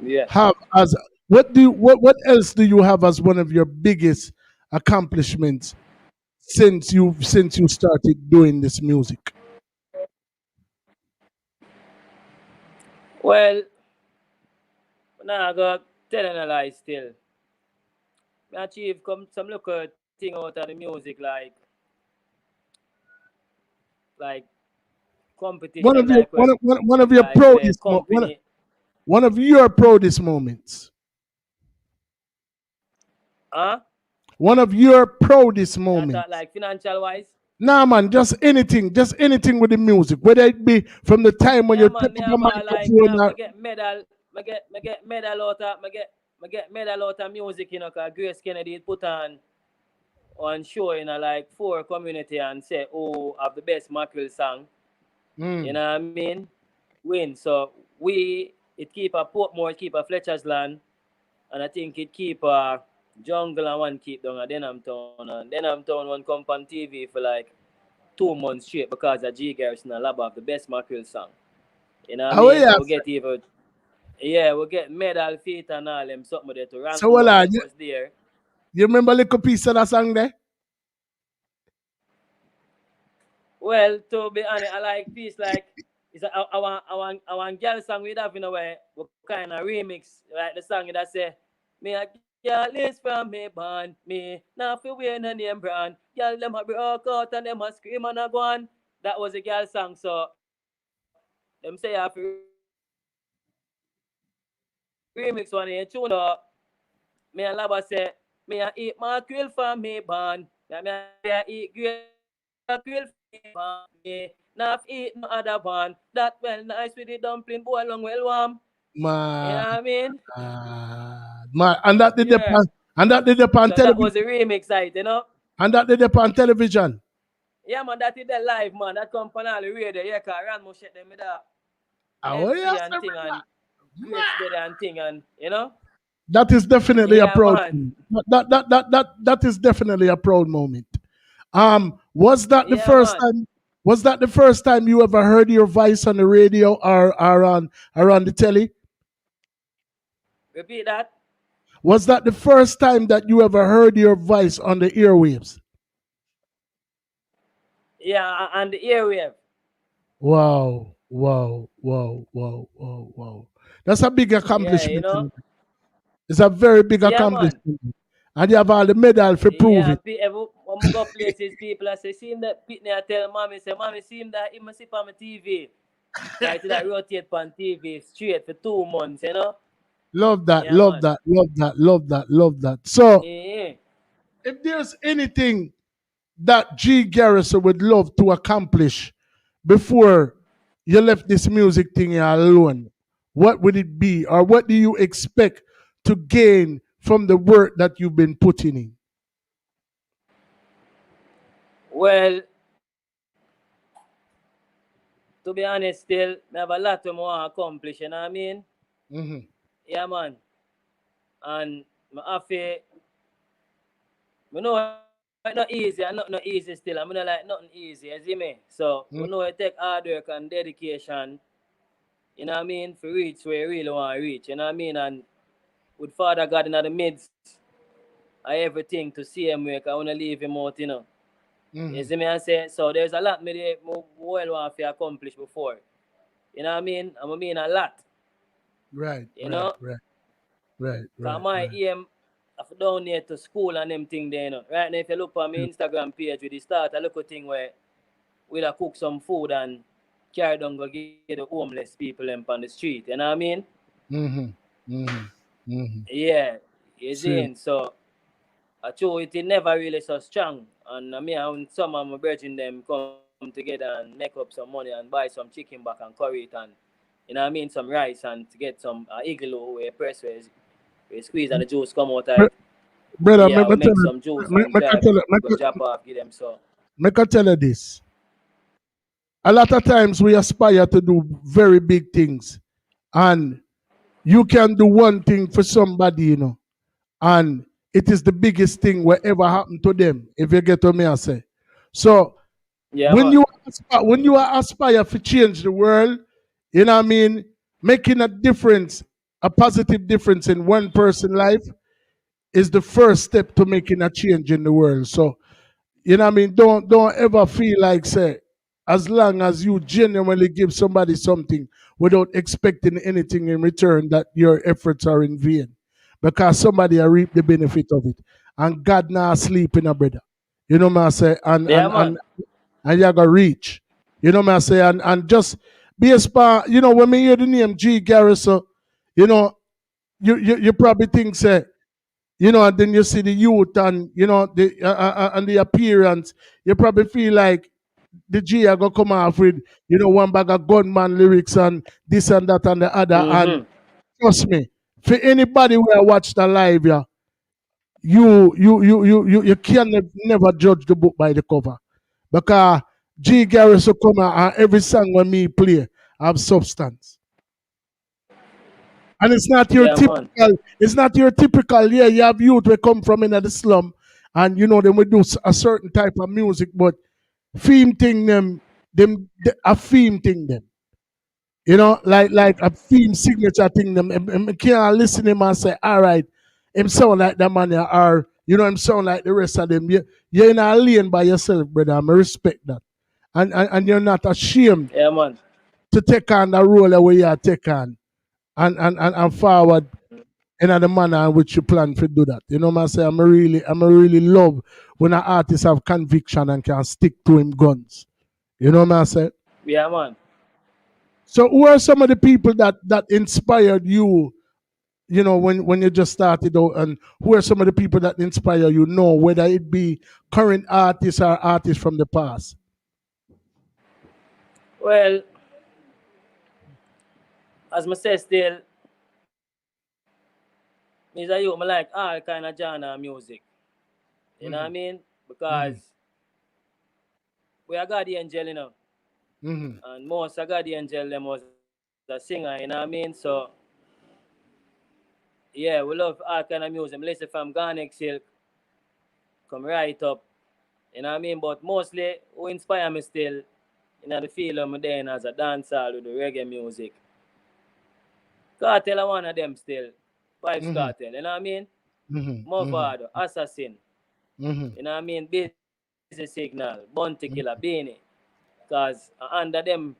Yeah. have as what else do you have as one of your biggest accomplishments since you started doing this music? Well, now I got telling a lie still. I achieve come some local thing out of the music like One competition of your like where one of your like where proudest company one of your proudest moments. huh? One of your proudest I thought moments. like financial wise. Nah, man, just anything with the music, whether it be from the time when Yeah you take man, me up a have like microphone or me get medal me get medal out of me get medal out of music, cause Grace Kennedy put on show in a like four community and say who have the best mackerel song. You mm. know what I mean? Win. So we it keep a Portmore, it keep a Fletcher's Land, and I think it keep a jungle and one keep down at Denham Town. And Denham Town one come on TV for like 2 months straight because of G Garrison and Lab have the best mackerel song. You know what I Oh mean? yeah. So we get even we get medal feet and all them something there to So Randall well, Love that you, was there. you remember little piece of that song there? Well, to be honest, I like peace like it's I want girl song we have in a way what kind of remix like the song that say me a girl is from me born me now fi wear no name brand girl them a broke out and them a scream and a go on. That was a girl song so them say I have to remix one here tune so me and Laba say me a eat mackerel from me born me a eat great mackerel from me born me now eat no other one that well nice with the dumpling boy long well warm. You know what I mean? Man, man, and that did Yeah. the and that did the So on that was a television, remix site. and that did the on television. Yeah, man, that is the live, man. That come on all the radio. Yeah, cause Ran must shut them with that Oh MC yes, and thing and Grace together and thing and. that is definitely a Yeah, proud man. moment. That is definitely a proud moment. Was that the Yeah, first man. time? Was that the first time you ever heard your voice on the radio or on the telly? Repeat that. Was that the first time that you ever heard your voice on the airwaves? Yeah, and the airwave. Wow. That's a big Yeah, accomplishment. It's a very big Yeah, man. accomplishment. And you have all the medal for prove Yeah, it. when I go places, people I say, see him that Pitney I tell mommy, say, mommy, see him that he must see on my TV. Like that rotate on TV straight for 2 months. Love that, Yeah, love man. that, love that, love that, love that. So, Yeah. if there's anything that G. Garrison would love to accomplish before you left this music thing here alone, what would it be? Or what do you expect to gain from the work that you've been putting in? Well, to be honest, still, I have a lot to more accomplish, you know what I mean? Mm-hmm. Yeah, man. And I have to, I know it's not easy, and not easy still. I mean, like nothing easy, you see me? So, we know it take hard work and dedication, you know what I mean, for reach where you really want to reach, you know what I mean? And with Father God in the midst of everything to see him work, I want to leave him out. You Mm-hmm. see me? I say, so there's a lot me dey well want to accomplish before. You know what I mean? I mean a lot. Right, You right, know? right, right, Cause right, my right. aim I've donate to school and them thing there, you know. Right now, if you look on my Instagram page, we start a little thing where we'll cook some food and carry down go give the homeless people them on the street. You know what I mean? Mm-hmm. Mm-hmm. Mm-hmm. Yeah, you See. see. So I show it never really so strong. And me and some of my brethren them come together and make up some money and buy some chicken back and curry it and you know what I mean, some rice and to get some igloo where press where squeeze and the juice come out of Br- it. Brother, Yeah, make we me tell make you, some juice and make I drive tell you, go drop off, give them so. make I tell you this. A lot of times we aspire to do very big things, and you can do one thing for somebody, and it is the biggest thing whatever happened to them. If you get what me I say, so Yeah man. when you are aspire to change the world, you know what I mean, making a difference, a positive difference in one person's life is the first step to making a change in the world. So you know what I mean? Don't ever feel like say, as long as you genuinely give somebody something without expecting anything in return, that your efforts are in vain. Because somebody will reap the benefit of it. And God not sleep in a brother. You know what I say? Yeah man. And you gotta reach. You know what I say? And just be a spa, when we hear the name G Garrison, you know, you probably think say, and then you see the youth and the and the appearance, you probably feel like the G are gonna come off with one bag of gunman lyrics and this and that and the other. And Mm-hmm. trust me, for anybody who watched the live, yeah, you can never judge the book by the cover, because G Garrison come out and every song when me play have substance. And Yeah man. it's not your typical, yeah, you have youth we come from in the slum and then we do a certain type of music, but theme thing a theme thing them. Like a theme signature thing them. I can't listen to him and say, all right, him sound like that man there, or him sound like the rest of them. You're in a lane by yourself, brother. I respect that. And you're not ashamed Yeah man. to take on the role that way you take on and forward in the manner in which you plan to do that. You know what I'm saying? I'm a really love when an artist have conviction and can stick to him guns. You know what I'm saying? Yeah man. So who are some of the people that inspired you, when you just started out, and who are some of the people that inspire you, whether it be current artists or artists from the past? Well, as I say still, means that you me like all kind of genre of music. You know what I Mm-hmm. mean? Because Mm-hmm. we are God the angel, Mm-hmm. and most of God the angel them was a singer, you know what I mean? So yeah, we love all kind of music. I listen from Garnic Silk, come right up, you know what I mean? But mostly who inspire me still, the feel of me then as a dancer with the reggae music. Cartel are one of them still. Vibes Mm-hmm. Cartel, you know what I mean? Mm-hmm. Movado, Assassin, Mm-hmm. you know what I mean? Busy Signal, Bounty Killer, Beanie. Because under them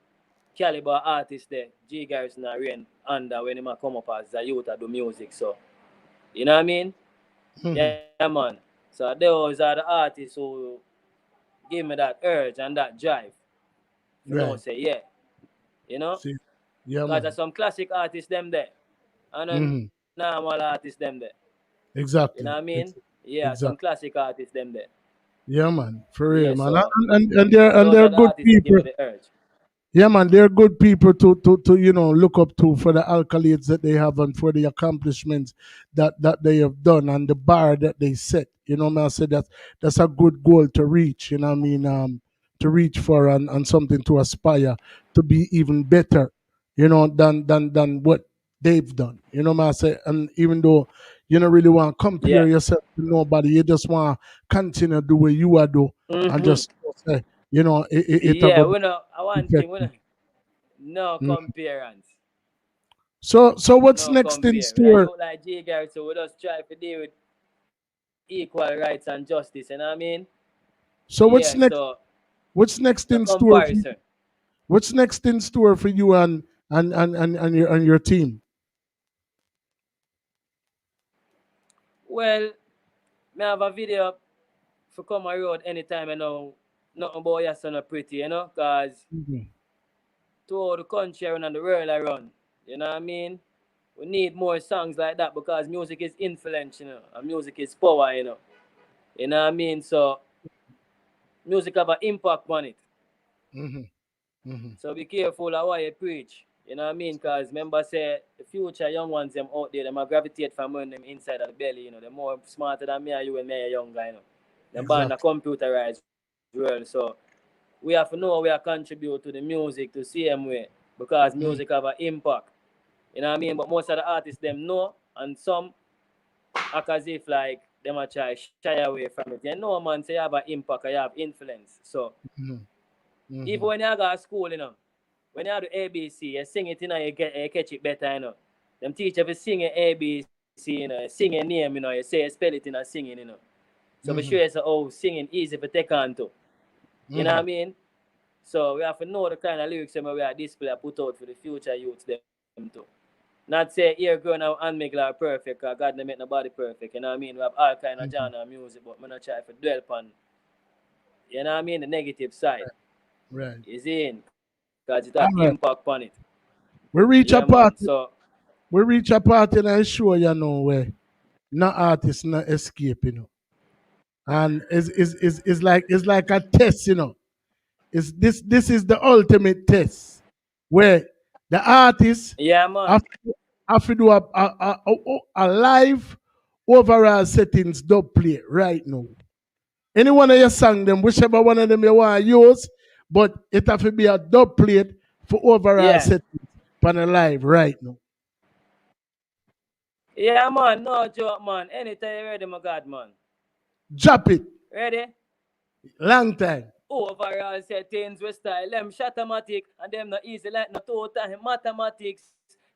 caliber artists there, G Garrison are reign under when he come up as a youth to do music. So, you know what I mean? Mm-hmm. Yeah, man. So those are the artists who give me that urge and that drive. For no Right. say, yeah. You know? See. Yeah, Because man. there's some classic artists them there. And then Mm-hmm. normal artists them there. You know what I Exactly. mean? Yeah, some Exactly. classic artists them there. Yeah, man. For real, Yeah, man. so And they're those are the good artists that give people. me the urge. Yeah, man, they're good people to look up to for the accolades that they have and for the accomplishments that they have done and the bar that they set. You know, man, I said that's a good goal to reach. You know, what I mean, to reach for and something to aspire to be even better. Than what they've done. You know, man, I say, and even though you don't really want to compare Yeah. yourself to nobody, you just want to continue to do what you are do and Mm-hmm. just say, it Yeah, go we know one thing, we effective. know no Mm. comparance. So what's No next in compare. We are store? you like J Garrett, so we just try to deal with equal rights and justice, you know what I mean? So Yeah, so what's next no in store for you? comparison. What's next in store for you and your team? Well, me have a video for come a road anytime, you know. Nothing about your son pretty, you know, cause Mm-hmm. to all the country around and the world around. You know what I mean? We need more songs like that because music is influence, you know, and music is power, you know. You know what I mean? So music have an impact on it. Mm-hmm. Mm-hmm. So be careful of what you preach. You know what I mean? Because remember say the future young ones them out there, them a gravitate from when them inside of the belly, you know. They're more smarter than me and you when me a young guy, you know. Them born in a Exactly. computerized world. So we have to know we are contribute to the music to same way because Mm-hmm. music have an impact. You know what I mean? But most of the artists them know and some act as if like them a try shy away from it. You know man say you have an impact, you have influence. So Mm-hmm. even Mm-hmm. when you go to school, you know, when you do ABC, you sing it, you know, you catch it better, you know. Them teach you to sing it ABC, you know, you sing your name, you know, you say you spell it in a singing, you know. So for sure Mm-hmm. it's oh singing easy for take on to. You know what I Mm-hmm. mean? So we have to know the kind of lyrics that we are display put out for the future youths them too. Not say here girl now and make life perfect, cause God never make nobody perfect, you know what I mean? We have all kind of Mm-hmm. genre of music, but I'm not try to dwell upon, you know what I mean, the negative side. Right. You see, because it have All impact right. on it. We Yeah reach a man. part. So We reach a part and I show you know where no artist no escape, you know. And it's like a test, you know. Is this is the ultimate test where the artist yeah man. have, have to do a live overall settings dub play right now. Any one of your song them, whichever one of them you want to use, but it have to be a dub plate for overall Yeah. settings on a live right now. Yeah man, no joke man. Anytime you ready, my God man. Drop it. Ready? Long time. Overall settings we style them shatomatic and them not easy like no total mathematics.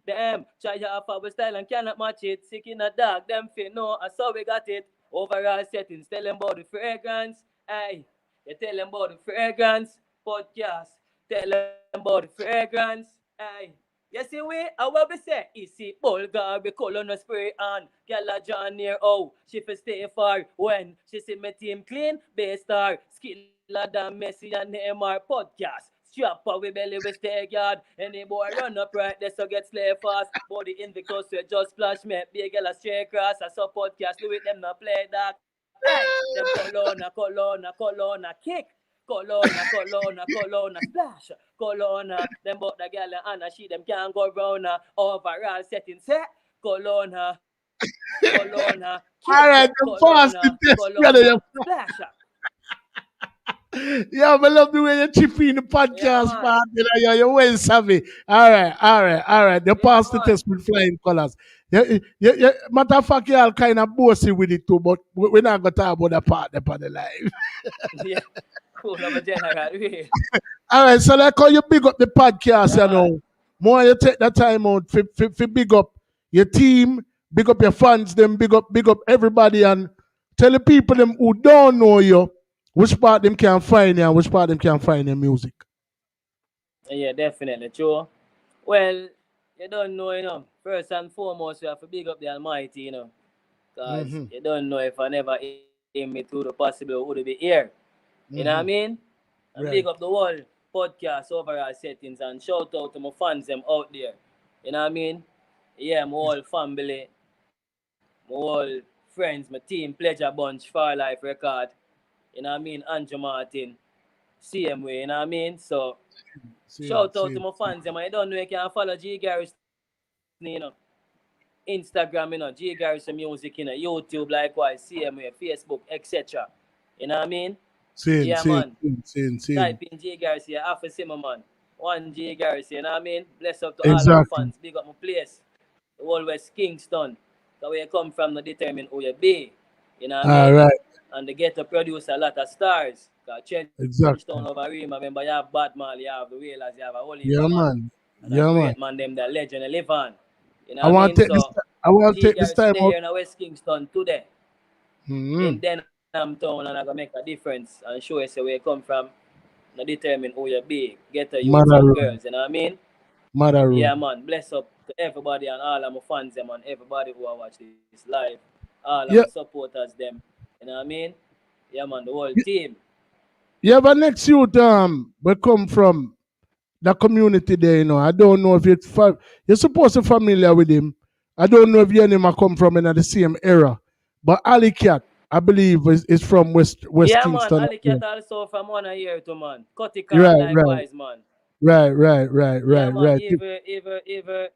Them try to offer we style and cannot match it. Sick in a dark, them fit no, I saw we got it. Overall settings, tell them about the fragrance. Aye, you tell them about the fragrance podcast. Tell them about the fragrance. Aye. You see we, I will be say, easy, Bulgar, we color no spray on. Gala John near oh, she fi stay far. When she see me team clean, bay star. Skiller than Messi and Neymar podcast. Strap up we belly we stay guard. Any boy run up right there so get slay fast. Body Invictus we just splash me. Big girl a straight cross. I support podcast, do it them not play that. Hey, them colonna kick. Colonna splash. Colonna, them but the girl and Anna, she them can't go round overall setting set. Colonna, Colonna, All kick. right, the fast the test, brother. Colonna, splash. Yeah, I love the way you chip in the Yeah, podcast man. part. You know, you're well savvy. All right, all right, all right. The Yeah, pass the man. test with flying colors. Yeah. Matter of fact, you all kind of bossy with it too, but we're not going to talk about the part upon the live. Yeah. Cool, I'm a general. Yeah, All right, so like how you big up the podcast, yeah you man. know, more you take that time out for big up your team, big up your fans, them big up everybody, and tell the people them who don't know you which part them can find you and which part them can find your music. Yeah, definitely. True. Well, you don't know, you know. First and foremost, you have to big up the Almighty, you know. Because Mm-hmm. you don't know if I never aim it through the possible would be here. You know what I mean? Mm-hmm. And big up the Right. whole podcast overall settings and shout out to my fans them out there. You know what I mean? Yeah, my whole family, my whole friends, my team, Pleasure Bunch, Far Life Record. You know what I mean? Andrew Martin, same way, you know what I mean? So Same, shout out to same. my fans them. I don't know you can follow G Garrison, you know. Instagram, you know, G Garrison Music, you know, YouTube likewise, same way, Facebook, etc. You know what I mean? Yeah Same, man. same, same, same, Type in same. G Garrison, you have to see my man. One G Garrison, you know what I mean? Bless up to all of my fans. Exactly. Big up my place. The whole West Kingston. Cause where you come from no determine who you be. You know what I All mean? right. And they get to produce a lot of stars. Cause Trenchtown over Exactly. Rima, remember you have Batman, you have the Whalers, you have a whole heap of Yeah, man. man. And a Yeah, great man. man, them that legend they live on. You know I what I mean? want to take this. So I want to G take this Garrison time stay out. here in West Kingston today. Mm-hmm. In Denham town and I gonna make a difference and show you say where you come from, not determine who you be. Get the youths and Mother girls, room. you know what I mean? Mother Yeah room. man, bless up to everybody and all of my fans them and everybody who watch this live. all of Yeah. my supporters them. You know what I mean? Yeah, man, the whole team. You have a next youth we come from the community there, you know. I don't know if you're supposed to familiar with him. I don't know if you and him are come from in the same era. But Ali Cat, I believe, is from West Yeah, man, Kingston. Ali Cat also from one year to man. Right, Kotikan right, likewise, man. Yeah, man, right. even,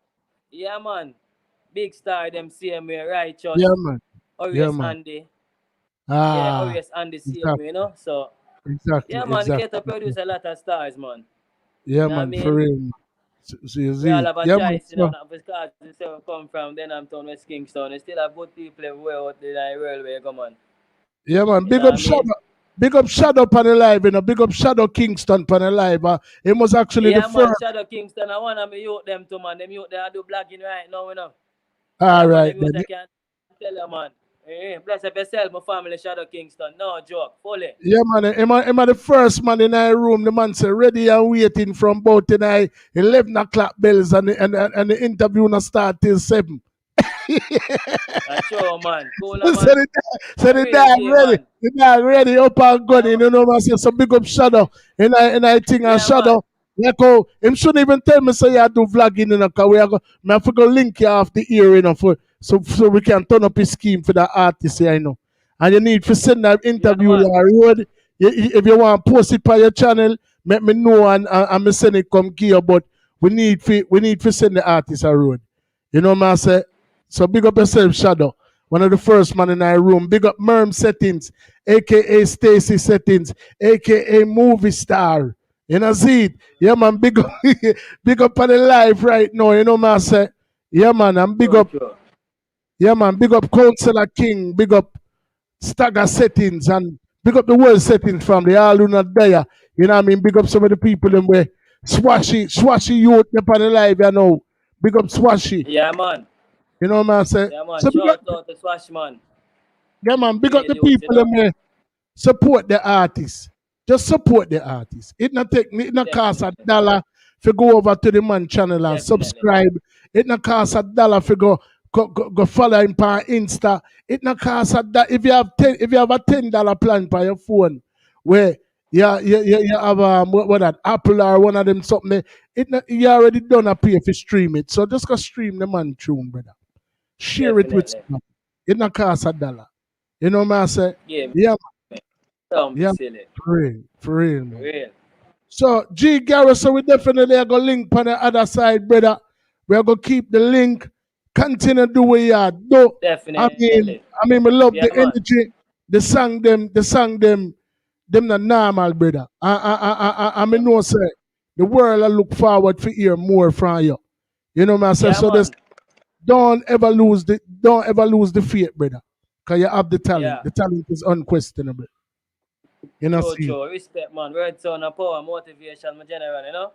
yeah, man. Big star, them same way, righteous. Yeah, man. Yeah, Orius man. Andy. Yeah, Ah, Orius Andy same way, exactly, you know? So, exactly, yeah, man, the Ghetto exactly. produce a lot of stars, man. Yeah, You know what I man, for mean? real. Man. So you We all see, have a yeah, man. choice, you know, So, not because we say we come from Denham West Kingston. We still have good people everywhere out there in the world where you come on. yeah, man. You know what I mean? Big up Shadow pan alive, you know. Big up Shadow Kingston pan alive. It was actually the Yeah, man, first. Shadow Kingston, I want to youth them too, man. Them youth they are do blogging right now, you know. All Yeah, man, right, them youth then. I can tell you, man. Bless up yourself, my family, Shadow Kingston. No joke, fully. Yeah, man. Am I the first man in our room? The man say ready and waiting from about 11 o'clock bells, and the interview not start till 7. That's true, man. Cooler, So man. so A the real dog G, ready. man. The dog ready up and Yeah, gunning. man. You know what I say? So big up Shadow. And I think a Yeah, man. Shadow. Like how him shouldn't even tell me say you do vlogging, you know, cause we are go me have to go link you off the ear, you know, so we can turn up his scheme for the artist, here, you know. And you need to send that Yeah, interview man. the road. If you want to post it on your channel, let me know and me send it come here. But we need to send the artist a road. You know what I say? So big up yourself, Shadow. One of the first man in our room. Big up Merm Settings, aka Stacy Settings, aka Movie Star. You know, see it? Yeah, man, big up, big up on the live right now. You know what I say? Yeah, man, and big Sure, up, sure. yeah, man, big up Counselor King, big up Stagger Settings, and big up the world settings family. All who not there. You know what I mean? Big up some of the people them where Swashy youth up on the live, you know. Big up Swashy. Yeah, man. You know what I say? Yeah, man. So big up, Shout out to Swash, man. yeah, man, big up Real the youth, you people them know? where support the artists. Just support the artists. It not cost a Definitely. dollar to go over to the man channel and Definitely. subscribe. It not cost a dollar to go follow him on Insta. It not cost a dollar if you have a $10 plan by your phone where you have what that Apple or one of them something. You already done a pay for stream it. So just go stream the man tune, brother. Share it with Definitely. someone. It not cost a dollar. You know what I say? Yeah, Yeah, don't be yeah, silly. for real, man. Real. So, G. Garrison, we definitely are going to link on the other side, brother. We are going to keep the link. Continue to do what you are. Do. Definitely. We love Yeah, the man. energy. The song them not normal, brother. I mean, no say, the world I look forward to hear more from you. You know what I say? Yeah, So this, man. don't ever lose the faith, brother. Because you have the talent. Yeah. The talent is unquestionable. You know, True, see. true. Respect, man. Word, sound, and power, motivation, my general, you know?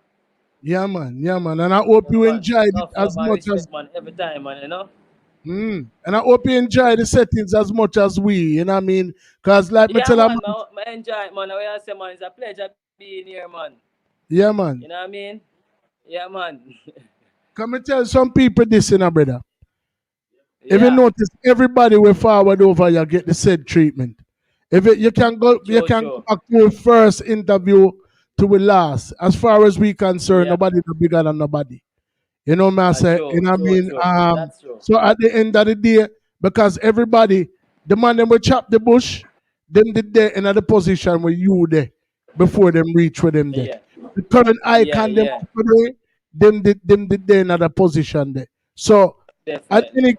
Yeah, man. Yeah, man. And I hope Yeah, you man. enjoyed it Enough as love and much as. respect, man, every time, man, you know? And I hope you enjoy the settings as much as we. You know what I mean? Because, like me Yeah, tell man. them, I enjoy it, man. I say, man, it's a pleasure being here, man. yeah, man. You know what I mean? Yeah, man. Come and tell some people this, you know, brother. If you Yeah. notice, everybody will forward over you get the said treatment. You can go True, true. back to the first interview to the last. As far as we concerned, Yeah. nobody no bigger than nobody. You know what I say? You True, know what I true, mean? true. That's true. So at the end of the day, because everybody, the man them will chop the bush, them did there in the position where you there before them reach where them there. Yeah. The current Yeah, icon them yeah. up today, them did there in the position there. So Definitely.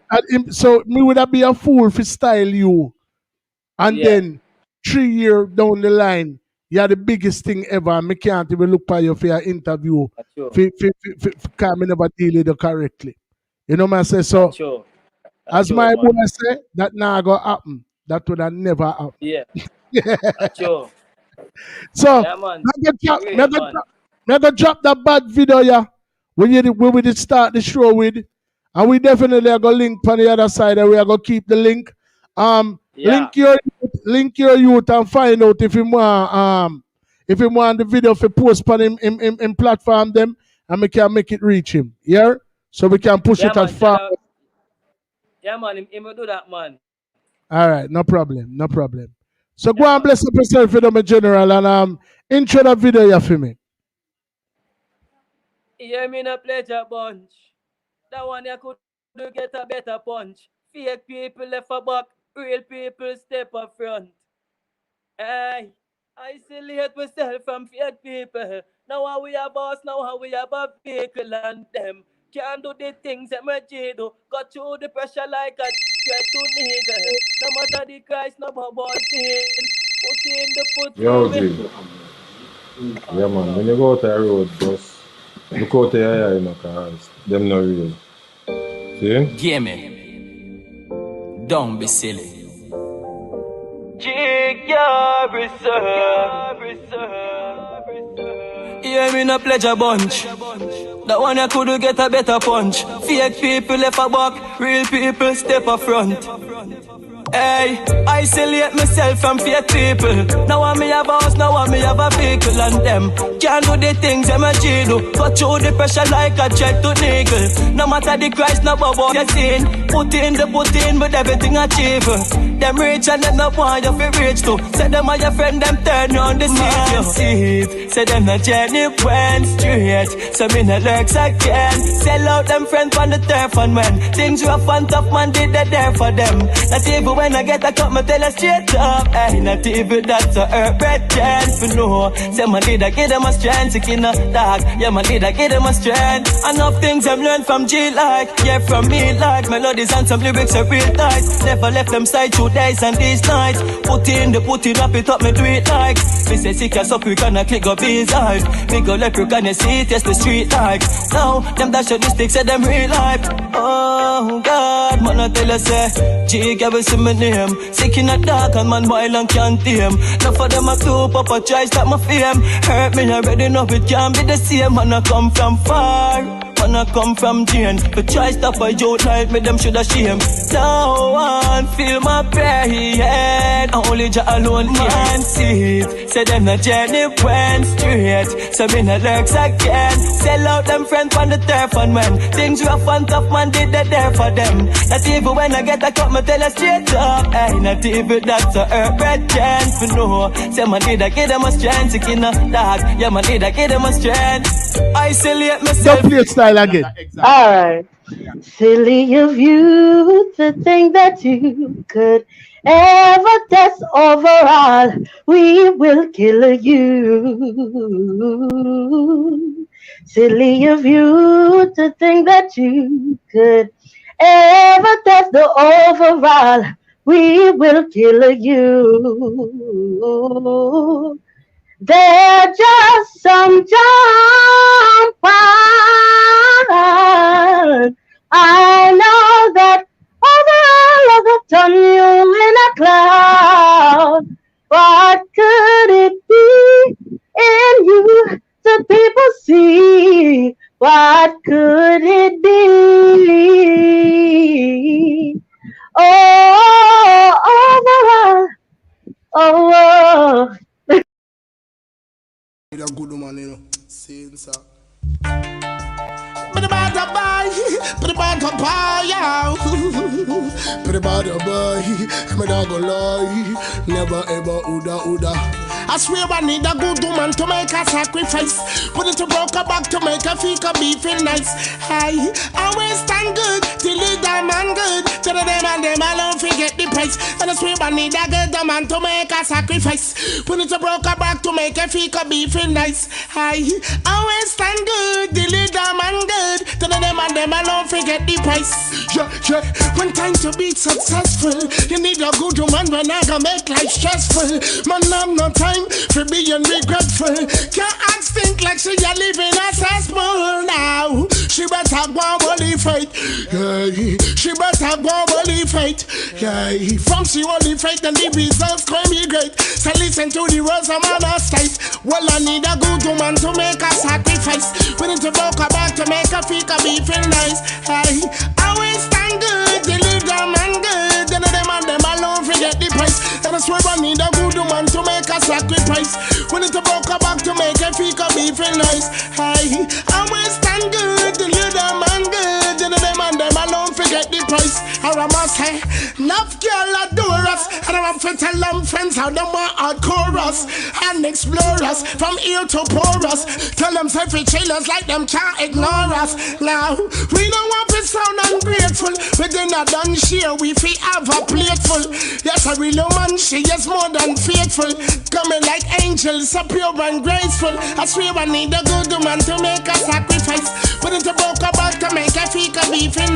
so me would I be a fool for style you and Yeah. then 3 years down the line, you're the biggest thing ever. And me can't even look at you for your interview. That's true. Because me never deal with you correctly. You know what I say? That's So, true. That's as true, my boy man. say, that now go happen. That would have never happen. Yeah. That's true. So, Yeah, man. me Real, man. go drop that bad video, yeah. When we did start the show with. And we definitely are going to link on the other side and we are going to keep the link. Yeah. Link your youth and find out if you want the video for post on him platform them and we can make it reach him. Yeah? So we can push Yeah, it as man. far. Yeah, man. Him will do that, man. All right, no problem, no problem. So go and bless up yourself for them, general, and intro the video you for me. Hear me in a pleasure bunch. That one you could do get a better punch. Fake people left a back, real people step up front. Hey, isolate myself from fake people. Now how we have boss, now how we have a vehicle and them. Can't do the things that my G do. Got through the pressure like a threat to nigga. No matter the Christ, no more sin. Put Yo, in the G. Yeah, man. When you go out the road, just look out the eye, you know, cause them not real. See? Give me. Don't be silly. Garrison. Yeah, me no pleasure bunch. That one you could get a better punch. Fake people left a back, real people step up front. Hey, isolate myself from fake people. Now I me have a house, now I me have a vehicle, and them can't do the things them a G do. Got through the pressure like a threat to nigga. No matter the Christ, no bubble you seen. Put in, but everything achieve. Them rich and them not want you fi rich too. Say them are your friend, them turn on the seat. Say them not genuine straight. So me no lurks again. Sell out them friends on the turf, and when things rough and tough, man, did they there for them. Not even when I get a cup, me tell her straight up. Hey, not even that's a herb red chance for no. Say man did I give them a strength, sick in a dark. Yeah, man did I give them a strength. Enough things I'm learned from G like, yeah, from me like. Melodies and some lyrics are real tight. Never left them side 2 days and these nights. Put in, wrap it up, me do it like. Me say sick as up, we can click up his eyes. Me go like you can see it, yes, the street like. Now, them dash of the sticks, say them real life. Oh God, man, I tell you say G Garrison my name. Sick in a dark and man wild and can't tame. Enough of them a clue, Papa try stop my fame. Hurt me already, know it can't be the same. Man, I come from far, man, I come from Jane. But try stop a joke like me, them shoulda shame. No one feel my pain. Only Jah alone can see it. Say them not genuine straight. So me no lurks again. Sell out them friends on the turf, and when things rough and tough, man, did they there for them. Not even when I get a cup, me tell her straight up. Hey, not even that's a herb red chance for no. Say man did I give them a strength, sick in a dark. Yeah, man did I give them a strength. Isolate myself. Don't play it style again. Alright. Silly of you to think that you could ever test overall. We will kill you. Silly of you to think that you could ever test the overall. We will kill you. They're just some jump on. I know that overall I have done you in a cloud. What could it be in you that people see? What could it be? Oh, overall. Oh. A good man, you know. Saying so. Put the bad boy, put the bad boy, put the bad boy. I'm not gonna lie, never ever uda. I swear I need a good woman to make a sacrifice. Put it to broke her back to make her fika be feel nice. Hey, always stand good till the damn man good. To the them and them alone forget the price. And I swear I need a good woman to make a sacrifice. Put it to broke her back to make her fika be feel nice. Hey, always stand good till the damn man good. To the them and them alone forget the price. Yeah. When time to be successful, you need a good woman when I can make life stressful. Man, I'm no time for being regretful. Can't act think like she a living a cesspool now. She better go and believe fight. Yeah. She better go and believe fight. Yeah. From she only fight and the results can be great. So listen to the words of man state. Well, I need a good woman to make a sacrifice. We need to walk her back to make her feel be feel nice. Hey, always stand good, they live them and good. Then them and them alone forget the price. And I swear I need a good woman to make a sacrifice. We need to walk her back to make her feel be feel nice. Hey, always stand good, they live them and good. Then them and them alone forget the price. I must say, enough girl adore us. And I'm to tell them friends how them want hardcore us and explore us from ear to porous. Tell them selfie chillers like them can't ignore us. Now, we don't want to sound ungrateful. We do not done share, we feel have a plateful. Yes, a real woman, she is more than faithful. Coming like angels, so pure and graceful. I swear I need a good woman to make a sacrifice. Put it to book about to make a fika beef in